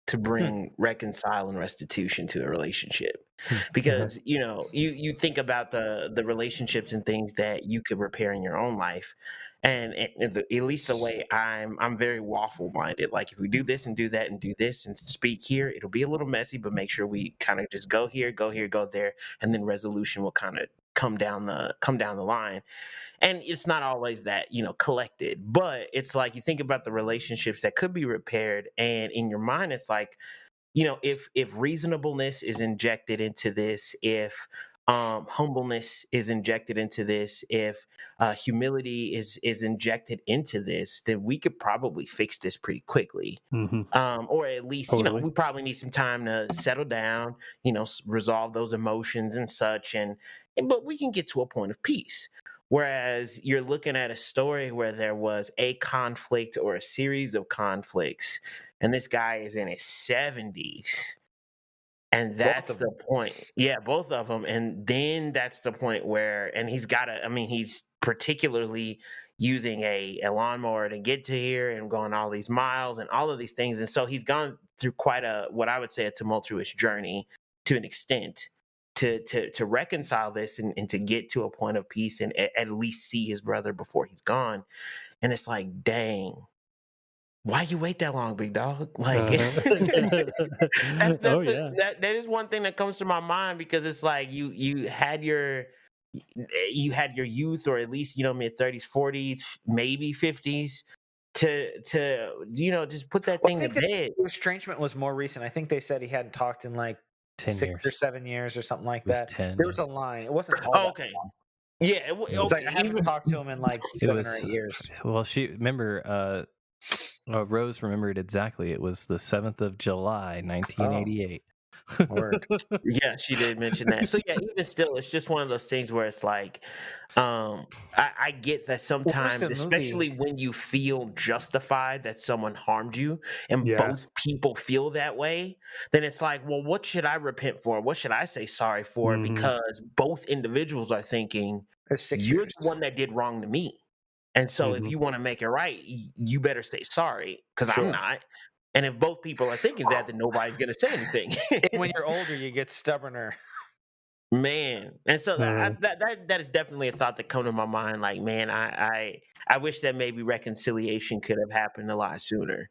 [SPEAKER 3] to bring reconcile and restitution to a relationship. Because you think about the relationships and things that you could repair in your own life, and at least the way I'm very waffle minded. Like, if we do this and do that and do this and speak here, it'll be a little messy, but make sure we kind of just go here, go there, and then resolution will kind of come down the line. And it's not always that collected, but it's like you think about the relationships that could be repaired, and in your mind it's like, if reasonableness is injected into this, if humbleness is injected into this, if humility is injected into this, then we could probably fix this pretty quickly. Or at least,
[SPEAKER 4] Totally.
[SPEAKER 3] we probably need some time to settle down, resolve those emotions and such, but we can get to a point of peace. Whereas you're looking at a story where there was a conflict or a series of conflicts, and this guy is in his 70s. And that's the point. Yeah, both of them. And then that's the point where, and he's particularly using a lawnmower to get to here and going all these miles and all of these things. And so he's gone through quite what I would say, a tumultuous journey to an extent to reconcile this and to get to a point of peace and at least see his brother before he's gone. And it's like, dang, why you wait that long, big dog? Like, that is one thing that comes to my mind, because it's like you had your youth, or at least mid 30s, 40s, maybe 50s, to just put that thing to bed.
[SPEAKER 2] The estrangement was more recent. I think they said he hadn't talked in like 6 or 7 years or something like that.
[SPEAKER 1] 10,
[SPEAKER 2] there was a line. It wasn't all that long.
[SPEAKER 3] Yeah,
[SPEAKER 2] it's like I haven't talked to him in like 7 or 8 years.
[SPEAKER 1] Well, Rose remembered exactly. It was the 7th of July, 1988.
[SPEAKER 2] Word.
[SPEAKER 3] Yeah, she did mention that. So yeah, even still, it's just one of those things where it's like, I get that sometimes, especially when you feel justified that someone harmed you, and both people feel that way, then it's like, well, what should I repent for? What should I say sorry for? Because both individuals are thinking, you're the one that did wrong to me. And so if you want to make it right, you better say sorry, because I'm not. And if both people are thinking that, then nobody's going to say anything.
[SPEAKER 2] When you're older, you get stubborner.
[SPEAKER 3] Man. And so that is definitely a thought that come to my mind. Like, man, I wish that maybe reconciliation could have happened a lot sooner.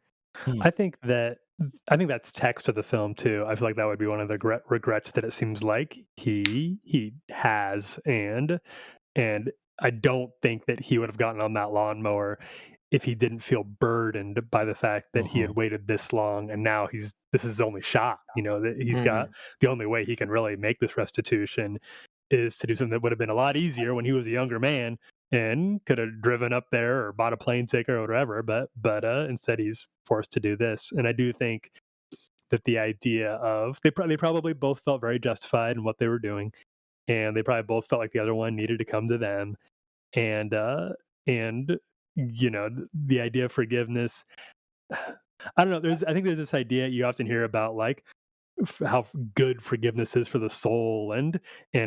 [SPEAKER 4] I think that's text of the film too. I feel like that would be one of the regrets that it seems like he has, and I don't think that he would have gotten on that lawnmower if he didn't feel burdened by the fact that he had waited this long, and now this is his only shot. That he's got the only way he can really make this restitution is to do something that would have been a lot easier when he was a younger man and could have driven up there or bought a plane ticket or whatever. But instead he's forced to do this. And I do think that the idea of they probably both felt very justified in what they were doing, and they probably both felt like the other one needed to come to them, and the idea of forgiveness, I don't know, I think there's this idea you often hear about, like how good forgiveness is for the soul, and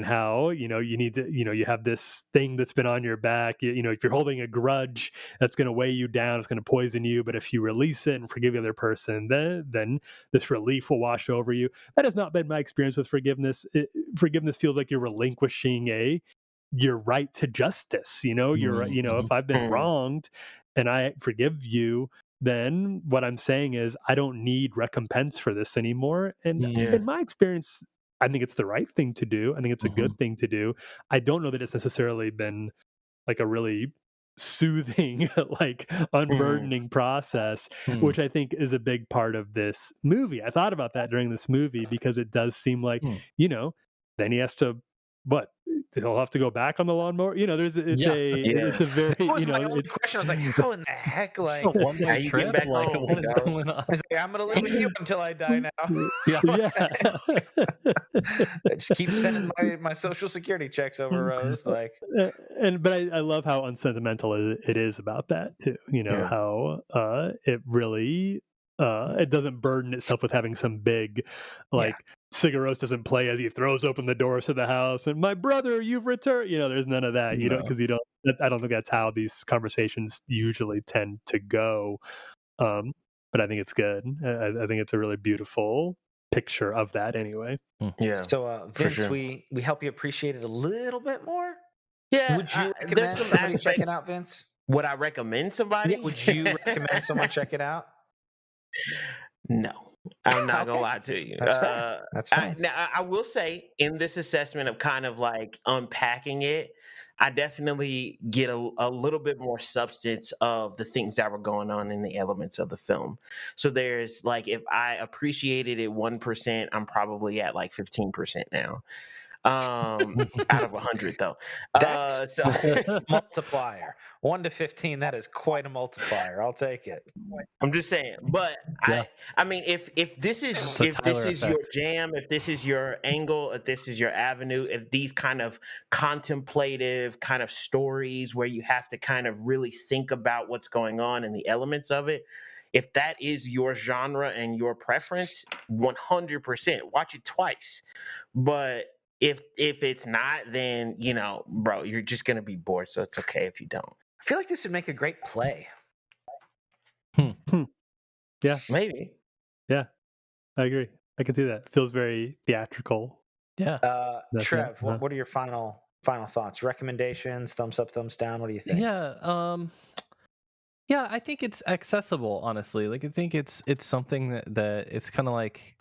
[SPEAKER 4] how you need to you have this thing that's been on your back, if you're holding a grudge that's going to weigh you down, it's going to poison you, but if you release it and forgive the other person, then this relief will wash over you. That has not been my experience with forgiveness. Forgiveness feels like you're relinquishing your right to justice. If I've been wronged and I forgive you, then what I'm saying is I don't need recompense for this anymore. And in my experience, I think it's the right thing to do. I think it's a good thing to do. I don't know that it's necessarily been like a really soothing, like unburdening process, which I think is a big part of this movie. I thought about that during this movie, because it does seem like, then he has to he'll have to go back on the lawnmower. It's
[SPEAKER 1] Yeah.
[SPEAKER 4] it's a very
[SPEAKER 2] That was my
[SPEAKER 4] it's
[SPEAKER 2] only question. I was like, how in the heck?
[SPEAKER 1] It's
[SPEAKER 2] Like,
[SPEAKER 1] a one-way
[SPEAKER 3] How you getting
[SPEAKER 1] trip.
[SPEAKER 3] back
[SPEAKER 1] Like,
[SPEAKER 3] home,
[SPEAKER 1] what is
[SPEAKER 3] dog?
[SPEAKER 1] going on?
[SPEAKER 2] I was like, I'm gonna live with you until I die now.
[SPEAKER 1] Yeah.
[SPEAKER 4] yeah.
[SPEAKER 2] I just keep sending my social security checks over, Rose. Like,
[SPEAKER 4] But I love how unsentimental it is about that too.
[SPEAKER 3] Yeah.
[SPEAKER 4] How it really it doesn't burden itself with having some big like Cigaros doesn't play as he throws open the doors to the house and my brother, you've returned. There's none of that. You don't, because you don't. I don't think that's how these conversations usually tend to go. But I think it's good. I think it's a really beautiful picture of that anyway.
[SPEAKER 3] Yeah.
[SPEAKER 2] so
[SPEAKER 3] for
[SPEAKER 2] Vince,
[SPEAKER 3] sure.
[SPEAKER 2] we help you appreciate it a little bit more.
[SPEAKER 3] Yeah.
[SPEAKER 2] Would you
[SPEAKER 3] there's
[SPEAKER 2] recommend
[SPEAKER 3] some
[SPEAKER 2] somebody check it
[SPEAKER 3] aspects.
[SPEAKER 2] out, Vince?
[SPEAKER 3] Would I recommend somebody?
[SPEAKER 2] Yeah, would you recommend someone check it out?
[SPEAKER 3] No, I'm not
[SPEAKER 2] Okay.
[SPEAKER 3] gonna lie to you.
[SPEAKER 2] That's fair. That's fair.
[SPEAKER 3] Now, I will say in this assessment of kind of like unpacking it, I definitely get a little bit more substance of the things that were going on in the elements of the film. So there's like, if I appreciated it 1%, I'm probably at like 15% now. Out of 100 though.
[SPEAKER 2] That's
[SPEAKER 3] So
[SPEAKER 2] multiplier. 1 to 15. That is quite a multiplier. I'll take it.
[SPEAKER 3] I'm just saying, but
[SPEAKER 1] Yeah.
[SPEAKER 3] I mean, if this is
[SPEAKER 1] The
[SPEAKER 3] if this
[SPEAKER 1] Tyler
[SPEAKER 3] is your
[SPEAKER 1] effect.
[SPEAKER 3] jam, if this is your angle, if this is your avenue, if these kind of contemplative kind of stories where you have to kind of really think about what's going on and the elements of it, if that is your genre and your preference, 100% watch it twice. But if it's not, then bro, you're just gonna be bored. So it's okay if you don't.
[SPEAKER 2] I feel like this would make a great play.
[SPEAKER 4] Yeah,
[SPEAKER 3] Maybe.
[SPEAKER 4] I agree. I can see that. Feels very theatrical.
[SPEAKER 1] Yeah.
[SPEAKER 4] That's
[SPEAKER 2] Trev,
[SPEAKER 4] it.
[SPEAKER 2] what are your final thoughts? Recommendations? Thumbs up, thumbs down? What do you think?
[SPEAKER 1] Yeah. Yeah, I think it's accessible, honestly. Like, I think it's something that it's kind of like,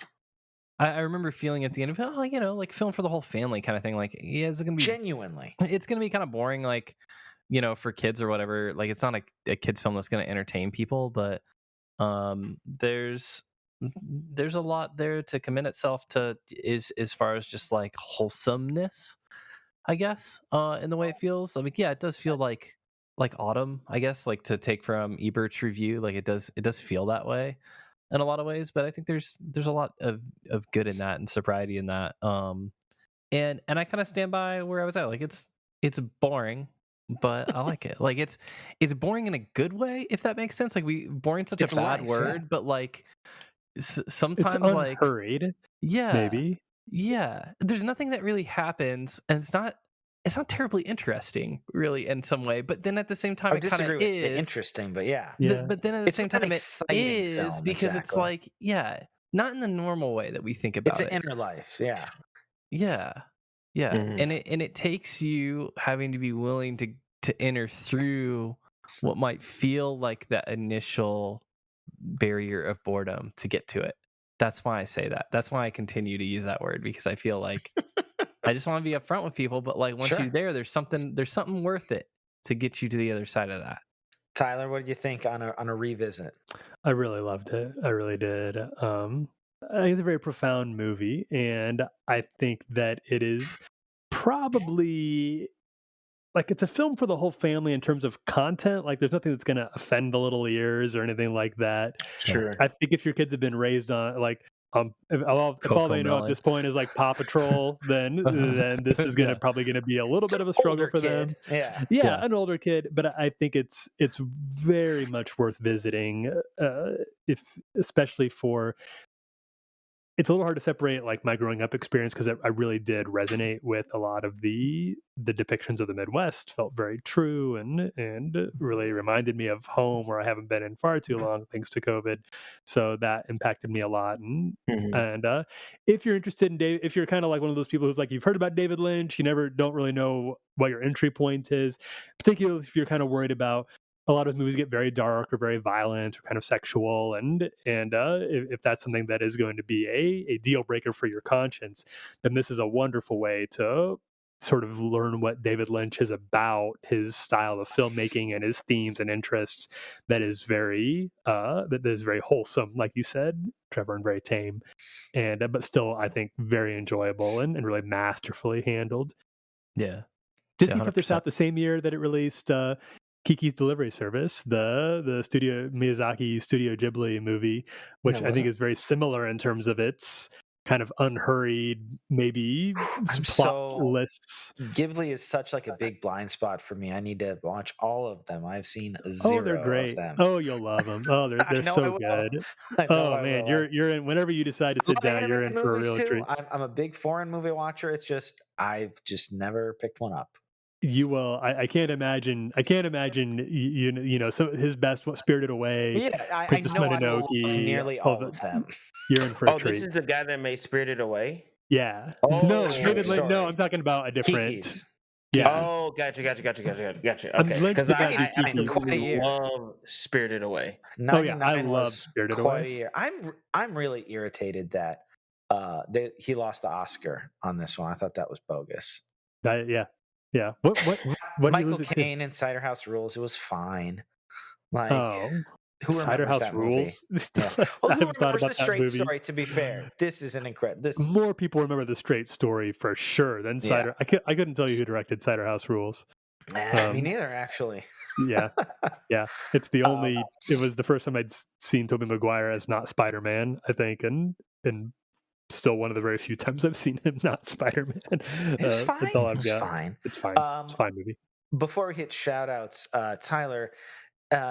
[SPEAKER 1] I remember feeling at the end of it, like film for the whole family kind of thing. Like, yeah, it's gonna be
[SPEAKER 2] Genuinely.
[SPEAKER 1] it's gonna be kind of boring, like, for kids or whatever. Like, it's not a kids film that's gonna entertain people, but there's a lot there to commend itself to, is as far as just like wholesomeness, I guess, in the way it feels. I mean, yeah, it does feel like autumn, I guess, like to take from Ebert's review. Like, it does feel that way in a lot of ways, but I think there's a lot of good in that and sobriety in that. And I kind of stand by where I was at. Like, it's boring, but I like it. Like, it's boring in a good way, if that makes sense. Like, boring's such
[SPEAKER 2] It's
[SPEAKER 1] a bad
[SPEAKER 2] life,
[SPEAKER 1] word, but like
[SPEAKER 4] It's
[SPEAKER 1] sometimes, like,
[SPEAKER 4] unhurried,
[SPEAKER 1] yeah,
[SPEAKER 4] maybe.
[SPEAKER 1] yeah, there's nothing that really happens, and it's not terribly interesting, really, in some way. But then at the same time,
[SPEAKER 2] I
[SPEAKER 1] it kind
[SPEAKER 2] disagree
[SPEAKER 1] of
[SPEAKER 2] with the
[SPEAKER 1] is
[SPEAKER 2] interesting, but yeah.
[SPEAKER 4] Yeah.
[SPEAKER 1] But then at the
[SPEAKER 2] It's
[SPEAKER 1] same
[SPEAKER 2] not an
[SPEAKER 1] time, it
[SPEAKER 2] exciting
[SPEAKER 1] is,
[SPEAKER 2] film,
[SPEAKER 1] because it's
[SPEAKER 2] exactly.
[SPEAKER 1] like, yeah, not in the normal way that we think
[SPEAKER 2] It's
[SPEAKER 1] about
[SPEAKER 2] an
[SPEAKER 1] it.
[SPEAKER 2] inner life. Yeah.
[SPEAKER 1] Yeah, yeah,
[SPEAKER 3] Mhm.
[SPEAKER 1] and it takes you having to be willing to enter through what might feel like that initial barrier of boredom to get to it. That's why I say that. That's why I continue to use that word, because I feel like I just want to be upfront with people. But like, once
[SPEAKER 2] Sure.
[SPEAKER 1] you're there, there's something worth it to get you to the other side of that.
[SPEAKER 2] Tyler, what did you think on a revisit?
[SPEAKER 4] I really loved it. I really did. I think it's a very profound movie, and I think that it is probably like it's a film for the whole family in terms of content. Like, there's nothing that's going to offend the little ears or anything like that.
[SPEAKER 3] Sure.
[SPEAKER 4] I think if your kids have been raised on like if all they know at
[SPEAKER 1] Cocomelon.
[SPEAKER 4] this point is like Paw Patrol, then this is
[SPEAKER 1] Yeah.
[SPEAKER 4] probably gonna be a little
[SPEAKER 2] It's
[SPEAKER 4] bit
[SPEAKER 2] an
[SPEAKER 4] of a struggle
[SPEAKER 2] older
[SPEAKER 4] for
[SPEAKER 2] kid.
[SPEAKER 4] them.
[SPEAKER 2] Yeah.
[SPEAKER 4] Yeah, an older kid, but I think it's very much worth visiting, if especially for. It's a little hard to separate like my growing up experience, because I really did resonate with a lot of the depictions of the Midwest. Felt very true and really reminded me of home, where I haven't been in far too long thanks to COVID. So that impacted me a lot. And if you're interested in David, if you're kind of like one of those people who's like, you've heard about David Lynch, you don't really know what your entry point is, particularly if you're kind of worried about. A lot of movies get very dark or very violent or kind of sexual, and if that's something that is going to be a deal breaker for your conscience, then this is a wonderful way to sort of learn what David Lynch is about, his style of filmmaking and his themes and interests. That is very wholesome, like you said, Trevor, and very tame, and but still I think very enjoyable and really masterfully handled.
[SPEAKER 1] Yeah.
[SPEAKER 4] Disney
[SPEAKER 1] Yeah,
[SPEAKER 4] put this
[SPEAKER 1] 100%.
[SPEAKER 4] out the same year that it released Kiki's Delivery Service, the Studio Miyazaki Studio Ghibli movie, which I think is very similar in terms of its kind of unhurried, maybe
[SPEAKER 2] I'm
[SPEAKER 4] plot
[SPEAKER 2] so
[SPEAKER 4] lists.
[SPEAKER 2] Ghibli is such like a big blind spot for me. I need to watch all of them. I've seen
[SPEAKER 4] Oh, they're
[SPEAKER 2] 0 of
[SPEAKER 4] great.
[SPEAKER 2] them.
[SPEAKER 4] Oh, you'll love them. Oh,
[SPEAKER 2] I
[SPEAKER 4] they're
[SPEAKER 2] know I
[SPEAKER 4] so
[SPEAKER 2] will.
[SPEAKER 4] good.
[SPEAKER 2] I know
[SPEAKER 4] Oh
[SPEAKER 2] I
[SPEAKER 4] man,
[SPEAKER 2] will.
[SPEAKER 4] you're in. Whenever you decide to
[SPEAKER 2] I
[SPEAKER 4] sit
[SPEAKER 2] love
[SPEAKER 4] down, you're in
[SPEAKER 2] animated
[SPEAKER 4] for a
[SPEAKER 2] movies
[SPEAKER 4] real
[SPEAKER 2] too.
[SPEAKER 4] treat.
[SPEAKER 2] I'm a big foreign movie watcher. It's just I've just never picked one up.
[SPEAKER 4] You will. I can't imagine. I can't imagine. You know. So his best, Spirited Away,
[SPEAKER 2] Yeah, I
[SPEAKER 4] Princess
[SPEAKER 2] know I will love
[SPEAKER 4] Mononoke.
[SPEAKER 2] nearly
[SPEAKER 4] All
[SPEAKER 2] all
[SPEAKER 4] the.
[SPEAKER 2] of them.
[SPEAKER 4] You're in for a
[SPEAKER 3] Oh, this
[SPEAKER 4] treat.
[SPEAKER 3] is the guy that made Spirited Away.
[SPEAKER 4] Yeah. No,
[SPEAKER 2] Straight
[SPEAKER 4] David Lynch. No,
[SPEAKER 2] story.
[SPEAKER 4] I'm talking about a different.
[SPEAKER 2] Kiki's.
[SPEAKER 4] Yeah.
[SPEAKER 3] Oh, gotcha.
[SPEAKER 4] I'm
[SPEAKER 3] Okay,
[SPEAKER 4] Lynch
[SPEAKER 3] because
[SPEAKER 4] did
[SPEAKER 3] I,
[SPEAKER 4] not do
[SPEAKER 3] I
[SPEAKER 4] Kiki's.
[SPEAKER 2] quite a
[SPEAKER 3] absolutely
[SPEAKER 2] year.
[SPEAKER 3] love Spirited Away.
[SPEAKER 2] 99
[SPEAKER 4] I love
[SPEAKER 2] was
[SPEAKER 4] Spirited
[SPEAKER 2] quite
[SPEAKER 4] Away.
[SPEAKER 2] a year. I'm really irritated that he lost the Oscar on this one. I thought that was bogus.
[SPEAKER 4] Yeah. What did he
[SPEAKER 2] Michael
[SPEAKER 4] lose it to?
[SPEAKER 2] Caine in Cider House Rules. It was fine. Like who
[SPEAKER 4] Cider
[SPEAKER 2] remembers
[SPEAKER 4] House
[SPEAKER 2] that movie?
[SPEAKER 4] Rules.
[SPEAKER 2] Yeah.
[SPEAKER 4] I
[SPEAKER 2] Well, who
[SPEAKER 4] haven't thought
[SPEAKER 2] remembers
[SPEAKER 4] about
[SPEAKER 2] the
[SPEAKER 4] that
[SPEAKER 2] straight
[SPEAKER 4] movie.
[SPEAKER 2] story? To be fair, this is an incredible. This
[SPEAKER 4] More people remember the straight story for sure than Cider. I couldn't tell you who directed Cider House Rules.
[SPEAKER 2] me neither, actually.
[SPEAKER 4] Yeah. It's the only. It was the first time I'd seen Tobey Maguire as not Spider-Man, I think, and still one of the very few times I've seen him not Spider-Man.
[SPEAKER 2] It's fine.
[SPEAKER 4] That's all I've got.
[SPEAKER 2] Fine.
[SPEAKER 4] It's fine. It's a fine movie.
[SPEAKER 2] Before we hit shout outs, Tyler,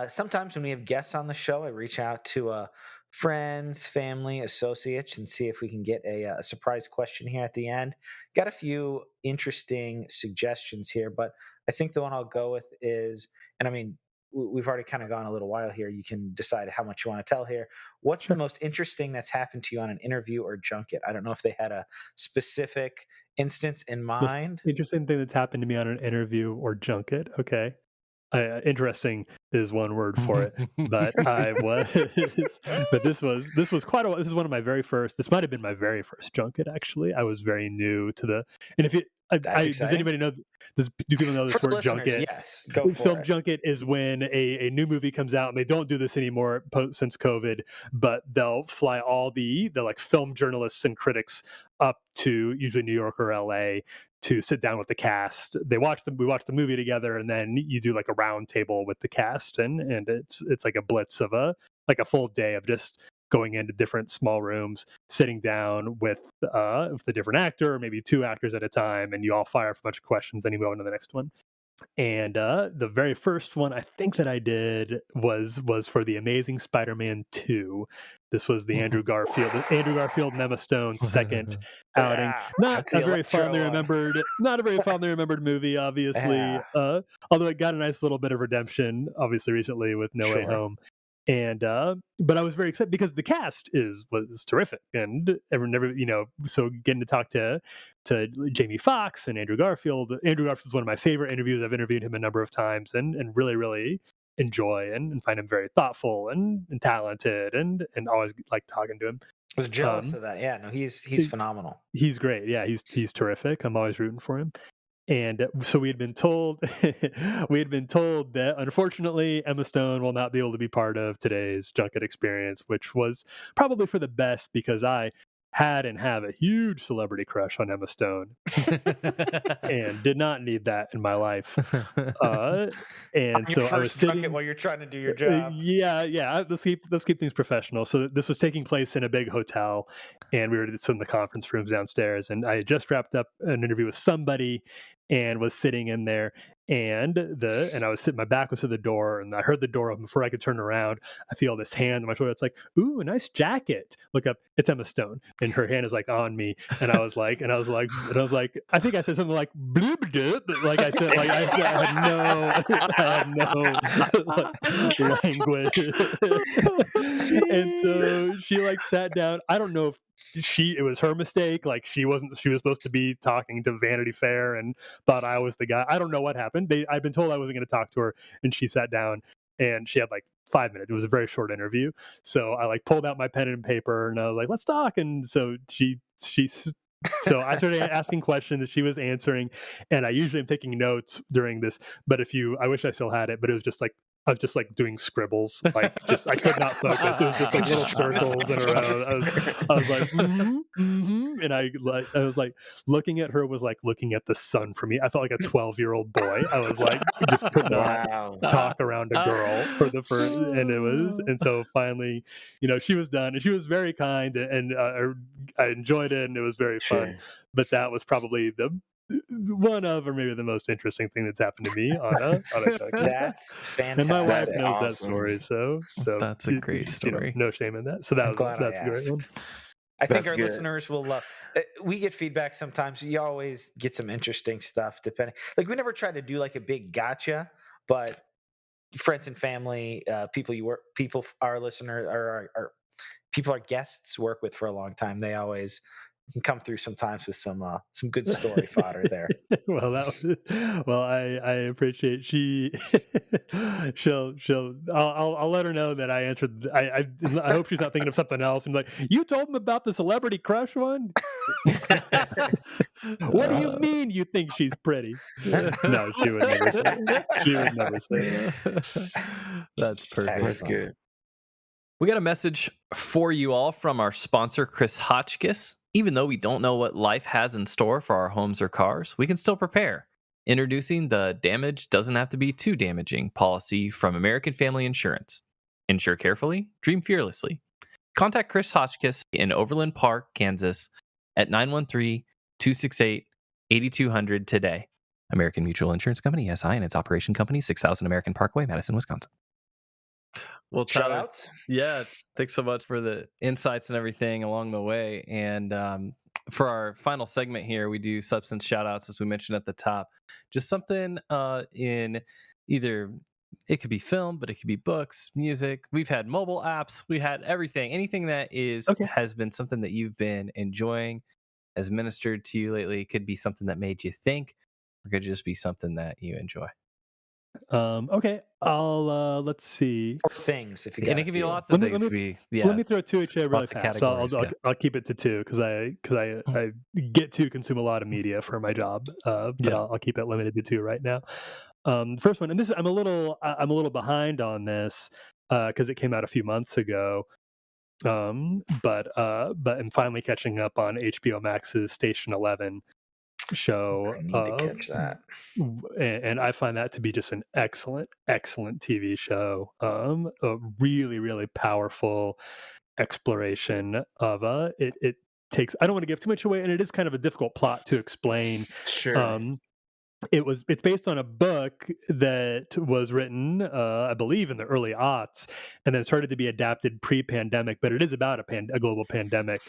[SPEAKER 2] sometimes when we have guests on the show, I reach out to friends, family, associates, and see if we can get a surprise question here at the end. Got a few interesting suggestions here, but I think the one I'll go with is, and I mean, we've already kind of gone a little while here. You can decide how much you want to tell here. What's the most interesting that's happened to you on an interview or junket? I don't know if they had a specific instance in mind.
[SPEAKER 4] Most interesting thing that's happened to me on an interview or junket. Okay. Interesting is one word for it, but but this was quite a while. This is one of my very first. This might have been my very first junket. Actually, I was very new to the. And if it, does anybody know? Do people know this
[SPEAKER 2] For
[SPEAKER 4] word junket?
[SPEAKER 2] Yes, go for
[SPEAKER 4] Film
[SPEAKER 2] it.
[SPEAKER 4] junket is when a new movie comes out, and they don't do this anymore since COVID, but they'll fly all the like film journalists and critics up to usually New York or LA to sit down with the cast. We watch the movie together, and then you do like a round table with the cast, and it's like a blitz of a full day of just going into different small rooms, sitting down with the different actor, or maybe two actors at a time, and you all fire off a bunch of questions, then you go on to the next one. And the very first one I think that I did was for the Amazing Spider-Man 2. This was the Andrew Garfield and Emma Stone second outing. Not a very fondly remembered movie, obviously. Although it got a nice little bit of redemption, obviously recently with No Way Home. And but I was very excited because the cast was terrific, and so getting to talk to Jamie Foxx and Andrew Garfield. Andrew Garfield's one of my favorite interviews. I've interviewed him a number of times, and really enjoy and find him very thoughtful and talented, and always like talking to him.
[SPEAKER 2] I was jealous of that. Yeah, no, he's phenomenal.
[SPEAKER 4] He's great. Yeah, he's terrific. I'm always rooting for him. And so we had been told that unfortunately Emma Stone will not be able to be part of today's junket experience, which was probably for the best because I had and have a huge celebrity crush on Emma Stone and did not need that in my life. And so I was sitting
[SPEAKER 2] while you're trying to do your job.
[SPEAKER 4] Yeah. Let's keep things professional. So this was taking place in a big hotel, and we were in the conference rooms downstairs. And I had just wrapped up an interview with somebody, and was sitting in there. And I was sitting, my back was to the door, and I heard the door open. Before I could turn around, I feel this hand on my shoulder. It's like, ooh, a nice jacket. Look up, it's Emma Stone, and her hand is like on me. And I was like, I think I said something like bloop bloop, like I said, like I had no language. And so she like sat down. I don't know if it was her mistake. Like she was supposed to be talking to Vanity Fair and thought I was the guy. I don't know what happened. I'd been told I wasn't going to talk to her, and she sat down, and she had like 5 minutes. It was a very short interview. So I like pulled out my pen and paper, and I was like, let's talk. And so so I started asking questions that she was answering, and I usually am taking notes during this, but I wish I still had it, but it was just like I was just like doing scribbles, like I could not focus. It was just like little circles in a row. I was like, and I was like looking at her was like looking at the sun for me. I felt like a 12-year-old boy. I was like, just could not talk around a girl for the first, and so finally, she was done, and she was very kind, and I enjoyed it, and it was very fun. But that was probably the one of, or maybe the most interesting thing that's happened to me on a junkie.
[SPEAKER 2] That's fantastic.
[SPEAKER 4] And my wife
[SPEAKER 3] That's
[SPEAKER 4] knows that
[SPEAKER 3] awesome.
[SPEAKER 4] story, so
[SPEAKER 1] That's a great story.
[SPEAKER 4] no shame in that. So that's a great one.
[SPEAKER 2] I think
[SPEAKER 3] That's
[SPEAKER 2] our
[SPEAKER 3] good.
[SPEAKER 2] listeners will love. We get feedback sometimes. You always get some interesting stuff. Depending, like we never try to do like a big gotcha, but friends and family, people our listeners or our people our guests work with for a long time. They always can come through sometimes with some good story fodder there.
[SPEAKER 4] Well, I appreciate I'll let her know that I answered. I hope she's not thinking of something else and like, you told him about the celebrity crush one. What do you mean you think she's pretty? No, she would never say that. She would never say that.
[SPEAKER 1] That's perfect.
[SPEAKER 3] That's good.
[SPEAKER 1] We got a message for you all from our sponsor, Chris Hotchkiss. Even though we don't know what life has in store for our homes or cars, we can still prepare. Introducing the Damage Doesn't Have to Be Too Damaging policy from American Family Insurance. Insure carefully, dream fearlessly. Contact Chris Hotchkiss in Overland Park, Kansas at 913-268-8200 today. American Mutual Insurance Company, SI, and its operation company, 6000 American Parkway, Madison, Wisconsin. Well,
[SPEAKER 2] Shout outs.
[SPEAKER 1] Yeah, thanks so much for the insights and everything along the way. And for our final segment here, we do substance shout outs, as we mentioned at the top. Just something in either, it could be film, but it could be books, music. We've had mobile apps. We had everything. Anything that has been something that you've been enjoying, has ministered to you lately. It could be something that made you think, or could just be something that you enjoy.
[SPEAKER 4] Okay, I'll let's see.
[SPEAKER 2] Or things, if you got.
[SPEAKER 1] And it can be lots of things.
[SPEAKER 4] Let me throw two at you really fast. I'll keep it to two because I get to consume a lot of media for my job, but I'll keep it limited to two right now. First one, and this I'm a little behind on this because it came out a few months ago. But I'm finally catching up on HBO Max's Station 11 show.
[SPEAKER 2] I need to catch that.
[SPEAKER 4] And I find that to be just an excellent TV show. A really, really powerful exploration of it takes, I don't want to give too much away, and it is kind of a difficult plot to explain.
[SPEAKER 3] Sure.
[SPEAKER 4] It's based on a book that was written, I believe, in the early aughts, and then started to be adapted pre-pandemic. But it is about a global pandemic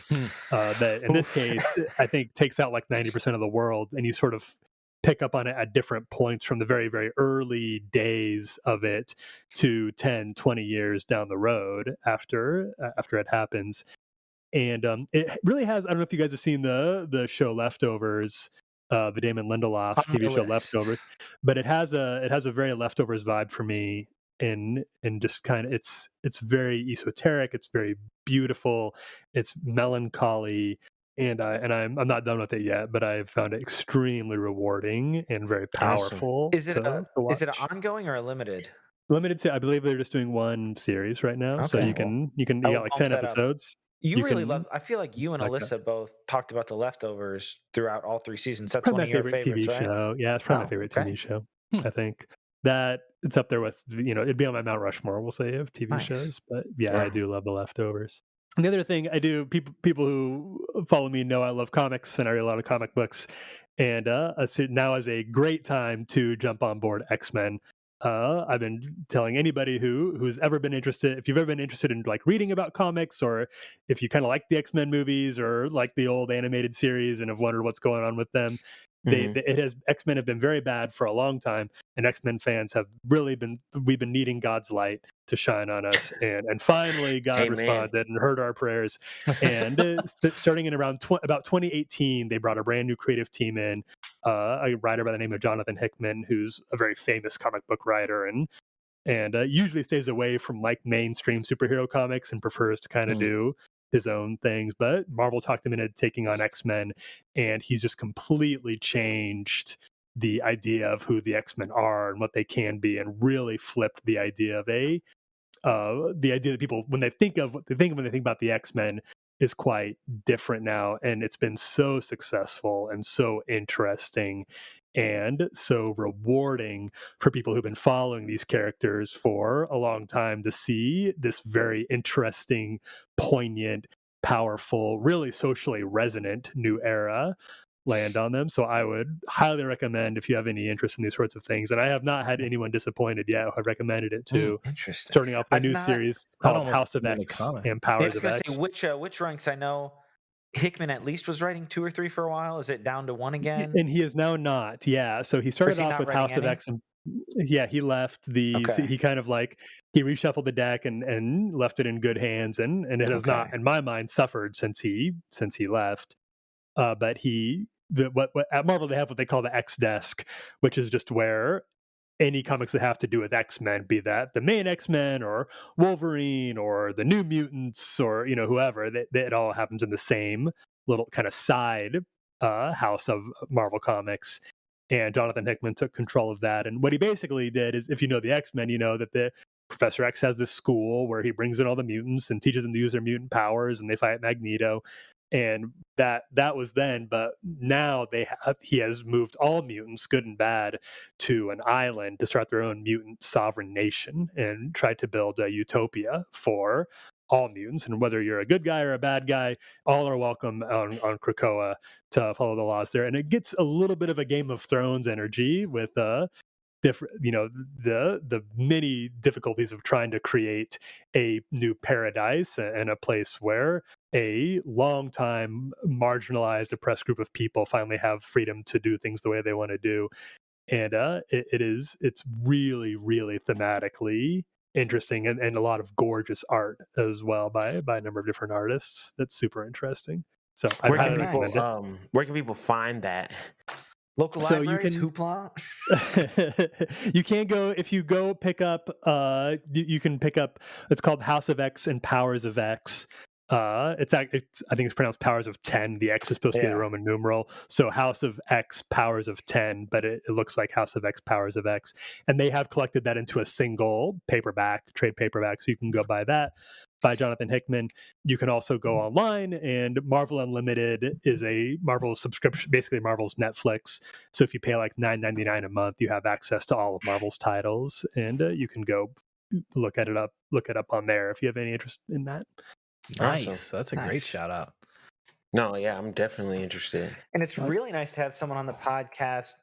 [SPEAKER 4] that, in this case, I think takes out like 90% of the world, and you sort of pick up on it at different points from the very, very early days of it to 10, 20 years down the road after it happens. And it really has. I don't know if you guys have seen the show Leftovers. The Damon Lindelof TV show Leftovers, but it has a very Leftovers vibe for me, and just kind of it's very esoteric, it's very beautiful, it's melancholy, and I'm not done with it yet, but I've found it extremely rewarding and very powerful.
[SPEAKER 2] Is it an ongoing or a limited?
[SPEAKER 4] Limited to, I believe they're just doing one series right now, so you got like 10 episodes.
[SPEAKER 2] You really love. I feel like you and Alyssa both talked about The Leftovers throughout all 3 seasons. That's one of your favorites,
[SPEAKER 4] TV show. Yeah, it's probably my favorite TV show. I think that it's up there with, it'd be on my Mount Rushmore, we'll say, of TV shows. But yeah, I do love The Leftovers. And the other thing I do, people who follow me know I love comics, and I read a lot of comic books. And now is a great time to jump on board X-Men. I've been telling anybody who's ever been interested, if you've ever been interested in like reading about comics, or if you kind of like the X-Men movies or like the old animated series and have wondered what's going on with them, X-Men have been very bad for a long time, and X-Men fans have really we've been needing God's light to shine on us, and finally God responded and heard our prayers. And starting in about 2018, they brought a brand new creative team in, a writer by the name of Jonathan Hickman, who's a very famous comic book writer, and usually stays away from like mainstream superhero comics and prefers to kind of do his own things. But Marvel talked him into taking on X-Men, and he's just completely changed the idea of who the X-Men are and what they can be, and really flipped the idea of the idea that people, when they think about the X-Men, is quite different now. And it's been so successful and so interesting and so rewarding for people who've been following these characters for a long time to see this very interesting, poignant, powerful, really socially resonant new era land on them. So I would highly recommend, if you have any interest in these sorts of things, and I have not had anyone disappointed yet who have recommended it to.
[SPEAKER 2] Interesting.
[SPEAKER 4] Starting off a new
[SPEAKER 2] not-
[SPEAKER 4] series
[SPEAKER 1] I'd
[SPEAKER 4] called
[SPEAKER 1] almost
[SPEAKER 4] House of
[SPEAKER 1] give it a
[SPEAKER 4] X
[SPEAKER 1] comment.
[SPEAKER 4] and
[SPEAKER 2] I
[SPEAKER 4] Powers
[SPEAKER 2] was
[SPEAKER 4] of
[SPEAKER 2] going
[SPEAKER 4] X.
[SPEAKER 2] to say which ranks. I know Hickman at least was writing 2 or 3 for a while. Is it down to 1 again?
[SPEAKER 4] And he is now not. Yeah. So he started
[SPEAKER 2] he
[SPEAKER 4] off
[SPEAKER 2] not
[SPEAKER 4] with
[SPEAKER 2] writing
[SPEAKER 4] House of
[SPEAKER 2] any?
[SPEAKER 4] X, and he left
[SPEAKER 2] Okay.
[SPEAKER 4] he kind of like he reshuffled the deck and left it in good hands, and it has not,
[SPEAKER 2] Okay.
[SPEAKER 4] in my mind, suffered since he left. But what at Marvel they have what they call the X desk, which is just where any comics that have to do with X-Men, be that the main X-Men or Wolverine or the New Mutants or whoever, it all happens in the same little kind of side house of Marvel Comics. And Jonathan Hickman took control of that. And what he basically did is, if you know the X-Men, you know that the Professor X has this school where he brings in all the mutants and teaches them to use their mutant powers, and they fight Magneto. And that was then, but now he has moved all mutants, good and bad, to an island to start their own mutant sovereign nation and try to build a utopia for all mutants. And whether you're a good guy or a bad guy, all are welcome on Krakoa to follow the laws there. And it gets a little bit of a Game of Thrones energy with different, the many difficulties of trying to create a new paradise and a place where a long time marginalized, oppressed group of people finally have freedom to do things the way they want to do. And it's really, really thematically interesting, and a lot of gorgeous art as well by a number of different artists. That's super interesting. So I
[SPEAKER 3] Where
[SPEAKER 4] highly
[SPEAKER 3] can people
[SPEAKER 4] recommend it.
[SPEAKER 3] where can people find that?
[SPEAKER 2] Local
[SPEAKER 4] So you
[SPEAKER 2] libraries,
[SPEAKER 4] can-
[SPEAKER 2] Hoopla.
[SPEAKER 4] You can go, if you go pick up you can pick up, it's called House of X and Powers of X. It's I think it's pronounced Powers of 10. The X is supposed to be the
[SPEAKER 2] Yeah.
[SPEAKER 4] Roman numeral, so House of X Powers of 10, but it looks like House of X Powers of X, and they have collected that into a single trade paperback, so you can go buy that by Jonathan Hickman. You can also go online, and Marvel Unlimited is a Marvel subscription, basically Marvel's Netflix. So if you pay like $9.99 a month, you have access to all of Marvel's titles, and you can go look it up on there if you have any interest in that.
[SPEAKER 1] Nice.
[SPEAKER 3] Awesome.
[SPEAKER 1] That's a great
[SPEAKER 2] Nice.
[SPEAKER 1] shout out.
[SPEAKER 3] No, yeah, I'm definitely interested.
[SPEAKER 2] And it's really nice to have someone on the podcast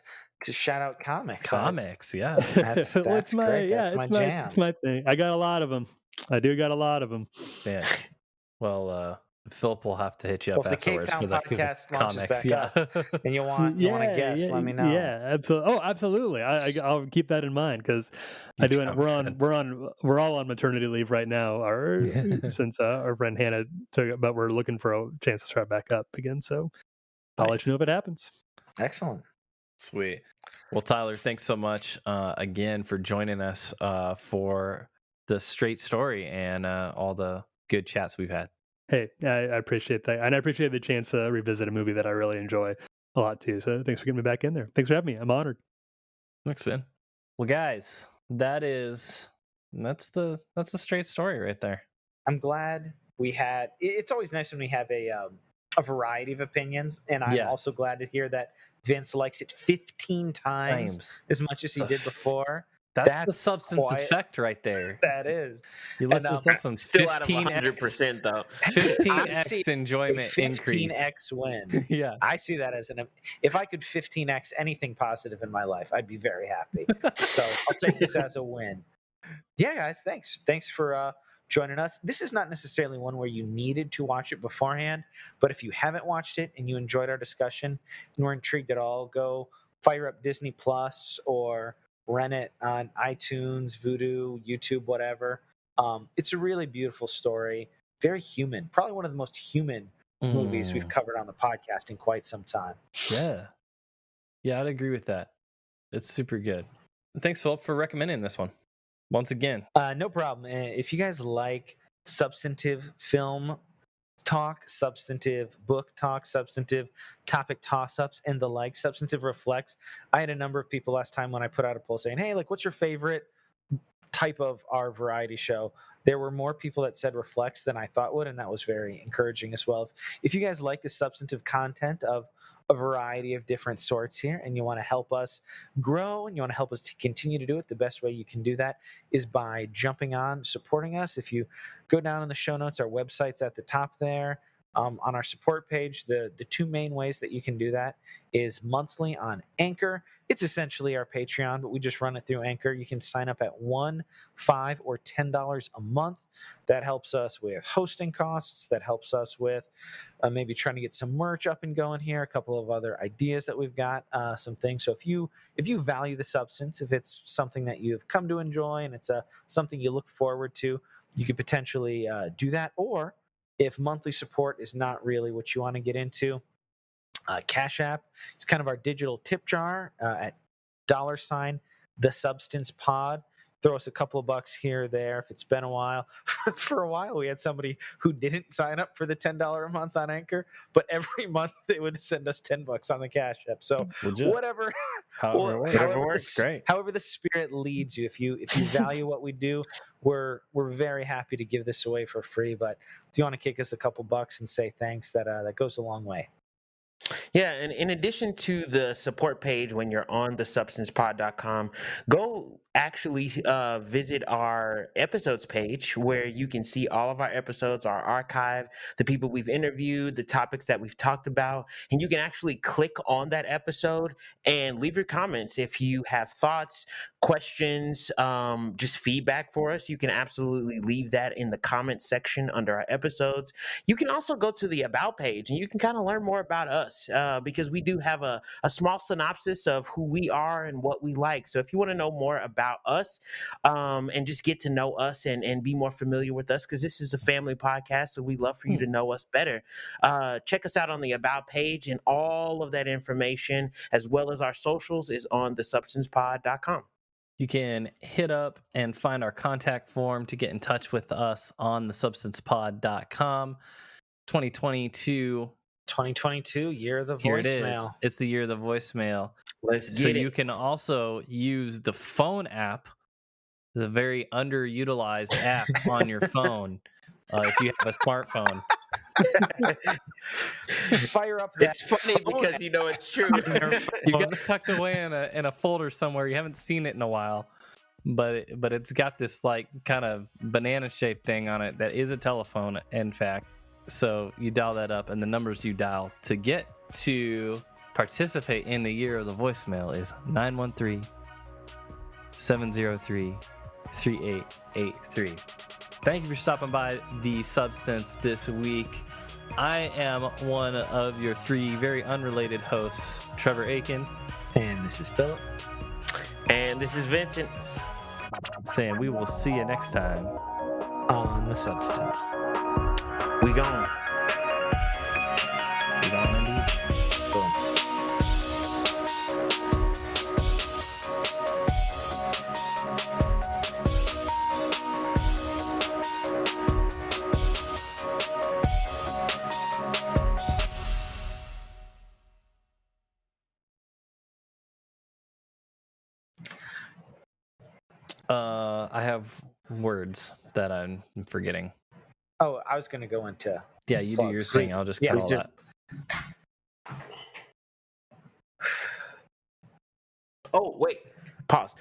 [SPEAKER 2] to shout out comics.
[SPEAKER 1] Comics, yeah.
[SPEAKER 2] That's
[SPEAKER 4] Well, it's
[SPEAKER 2] great. That's my jam.
[SPEAKER 4] It's my thing. I got a lot of them. I do got a lot of them.
[SPEAKER 1] Man. Well, Philip will have to hit you up
[SPEAKER 2] Well, if the Cape
[SPEAKER 1] afterwards
[SPEAKER 2] Town
[SPEAKER 1] for the
[SPEAKER 2] podcast launches
[SPEAKER 1] comics.
[SPEAKER 2] back
[SPEAKER 1] Yeah.
[SPEAKER 2] and you want to guess, let me know.
[SPEAKER 4] Yeah, absolutely. Oh, absolutely. I'll keep that in mind, because I do. And we're all on maternity leave right now. Since our friend Hannah took it, but we're looking for a chance to start back up again. So I'll let you know if it happens.
[SPEAKER 2] Excellent.
[SPEAKER 1] Sweet. Well, Tyler, thanks so much again for joining us for the straight story and all the good chats we've had.
[SPEAKER 4] Hey, I appreciate that, and I appreciate the chance to revisit a movie that I really enjoy a lot too. So thanks for getting me back in there. Thanks for having me. I'm honored.
[SPEAKER 1] Thanks, man. Well, guys, that's the straight story right there.
[SPEAKER 2] I'm glad we had. It's always nice when we have a variety of opinions, and I'm
[SPEAKER 1] Yes.
[SPEAKER 2] also glad to hear that Vince likes it 15 times as much as he did before.
[SPEAKER 1] That's the substance effect right there.
[SPEAKER 2] That is.
[SPEAKER 1] You listen to substance.
[SPEAKER 3] Still out of 100% though.
[SPEAKER 1] 15x enjoyment increase.
[SPEAKER 2] 15x win.
[SPEAKER 1] Yeah.
[SPEAKER 2] I see that as if I could 15x anything positive in my life, I'd be very happy. So I'll take this as a win. Yeah, guys, thanks. Thanks for joining us. This is not necessarily one where you needed to watch it beforehand, but if you haven't watched it and you enjoyed our discussion and were intrigued at all, go fire up Disney Plus or rent it on iTunes, Vudu, YouTube, whatever. It's a really beautiful story. Very human. Probably one of the most human movies we've covered on the podcast in quite some time.
[SPEAKER 1] Yeah. Yeah, I'd agree with that. It's super good. Thanks, Philip, for recommending this one. Once again.
[SPEAKER 2] No problem. If you guys like substantive film talk, substantive book talk, substantive topic toss-ups, and the like. Substantive reflects. I had a number of people last time when I put out a poll saying, hey, like, what's your favorite type of our variety show? There were more people that said reflects than I thought would, and that was very encouraging as well. If you guys like the substantive content of a variety of different sorts here, and you want to help us grow and you want to help us to continue to do it, the best way you can do that is by jumping on, supporting us. If you go down in the show notes, our website's at the top there. On our support page, the two main ways that you can do that is monthly on Anchor. It's essentially our Patreon, but we just run it through Anchor. You can sign up at $1, $5, or $10 a month. That helps us with hosting costs. That helps us with maybe trying to get some merch up and going here. A couple of other ideas that we've got, some things. So if you value the substance, if it's something that you've come to enjoy and it's something you look forward to, you could potentially do that. Or if monthly support is not really what you want to get into, Cash App is kind of our digital tip jar at $ the substance pod. Throw us a couple of bucks here or there if it's been a while. For a while, we had somebody who didn't sign up for the $10 a month on Anchor, but every month they would send us $10 on the Cash App. So whatever,
[SPEAKER 1] However works. Great.
[SPEAKER 2] However the spirit leads you. If you value what we do, we're very happy to give this away for free. But if you want to kick us a couple bucks and say thanks, that goes a long way.
[SPEAKER 3] Yeah, and in addition to the support page, when you're on thesubstancepod.com, go actually visit our episodes page where you can see all of our episodes, our archive, the people we've interviewed, the topics that we've talked about, and you can actually click on that episode and leave your comments. If you have thoughts, questions, just feedback for us, you can absolutely leave that in the comment section under our episodes. You can also go to the About page and you can kind of learn more about us because we do have a small synopsis of who we are and what we like. So if you want to know more about us and just get to know us and be more familiar with us, because this is a family podcast, so we'd love for you to know us better. Check us out on the About page, and all of that information, as well as our socials, is on thesubstancepod.com.
[SPEAKER 1] You can hit up and find our contact form to get in touch with us on thesubstancepod.com. 2022, year of the
[SPEAKER 2] Here
[SPEAKER 1] voicemail. It is. It's the year of the voicemail.
[SPEAKER 3] Let's get
[SPEAKER 1] so
[SPEAKER 3] it.
[SPEAKER 1] You can also use the phone app, the very underutilized app on your phone, if you have a smartphone.
[SPEAKER 2] Fire up that.
[SPEAKER 3] It's funny because you know it's true.
[SPEAKER 1] You got it tucked away in a folder somewhere. You haven't seen it in a while, but it's got this like kind of banana shaped thing on it that is a telephone, in fact. So you dial that up, and the numbers you dial to get to participate in the year of the voicemail is 913-703-3883. Thank you for stopping by The Substance this week. I am one of your three very unrelated hosts, Trevor Aiken.
[SPEAKER 2] And this is Philip.
[SPEAKER 3] And this is Vincent.
[SPEAKER 1] Saying we will see you next time
[SPEAKER 2] on The Substance.
[SPEAKER 3] We gone.
[SPEAKER 1] We gone indeed.
[SPEAKER 2] Boom.
[SPEAKER 1] I have words that I'm forgetting.
[SPEAKER 2] Oh, I was going to go into.
[SPEAKER 1] Yeah, you do your thing. I'll just cut all that.
[SPEAKER 3] Oh, wait. Pause.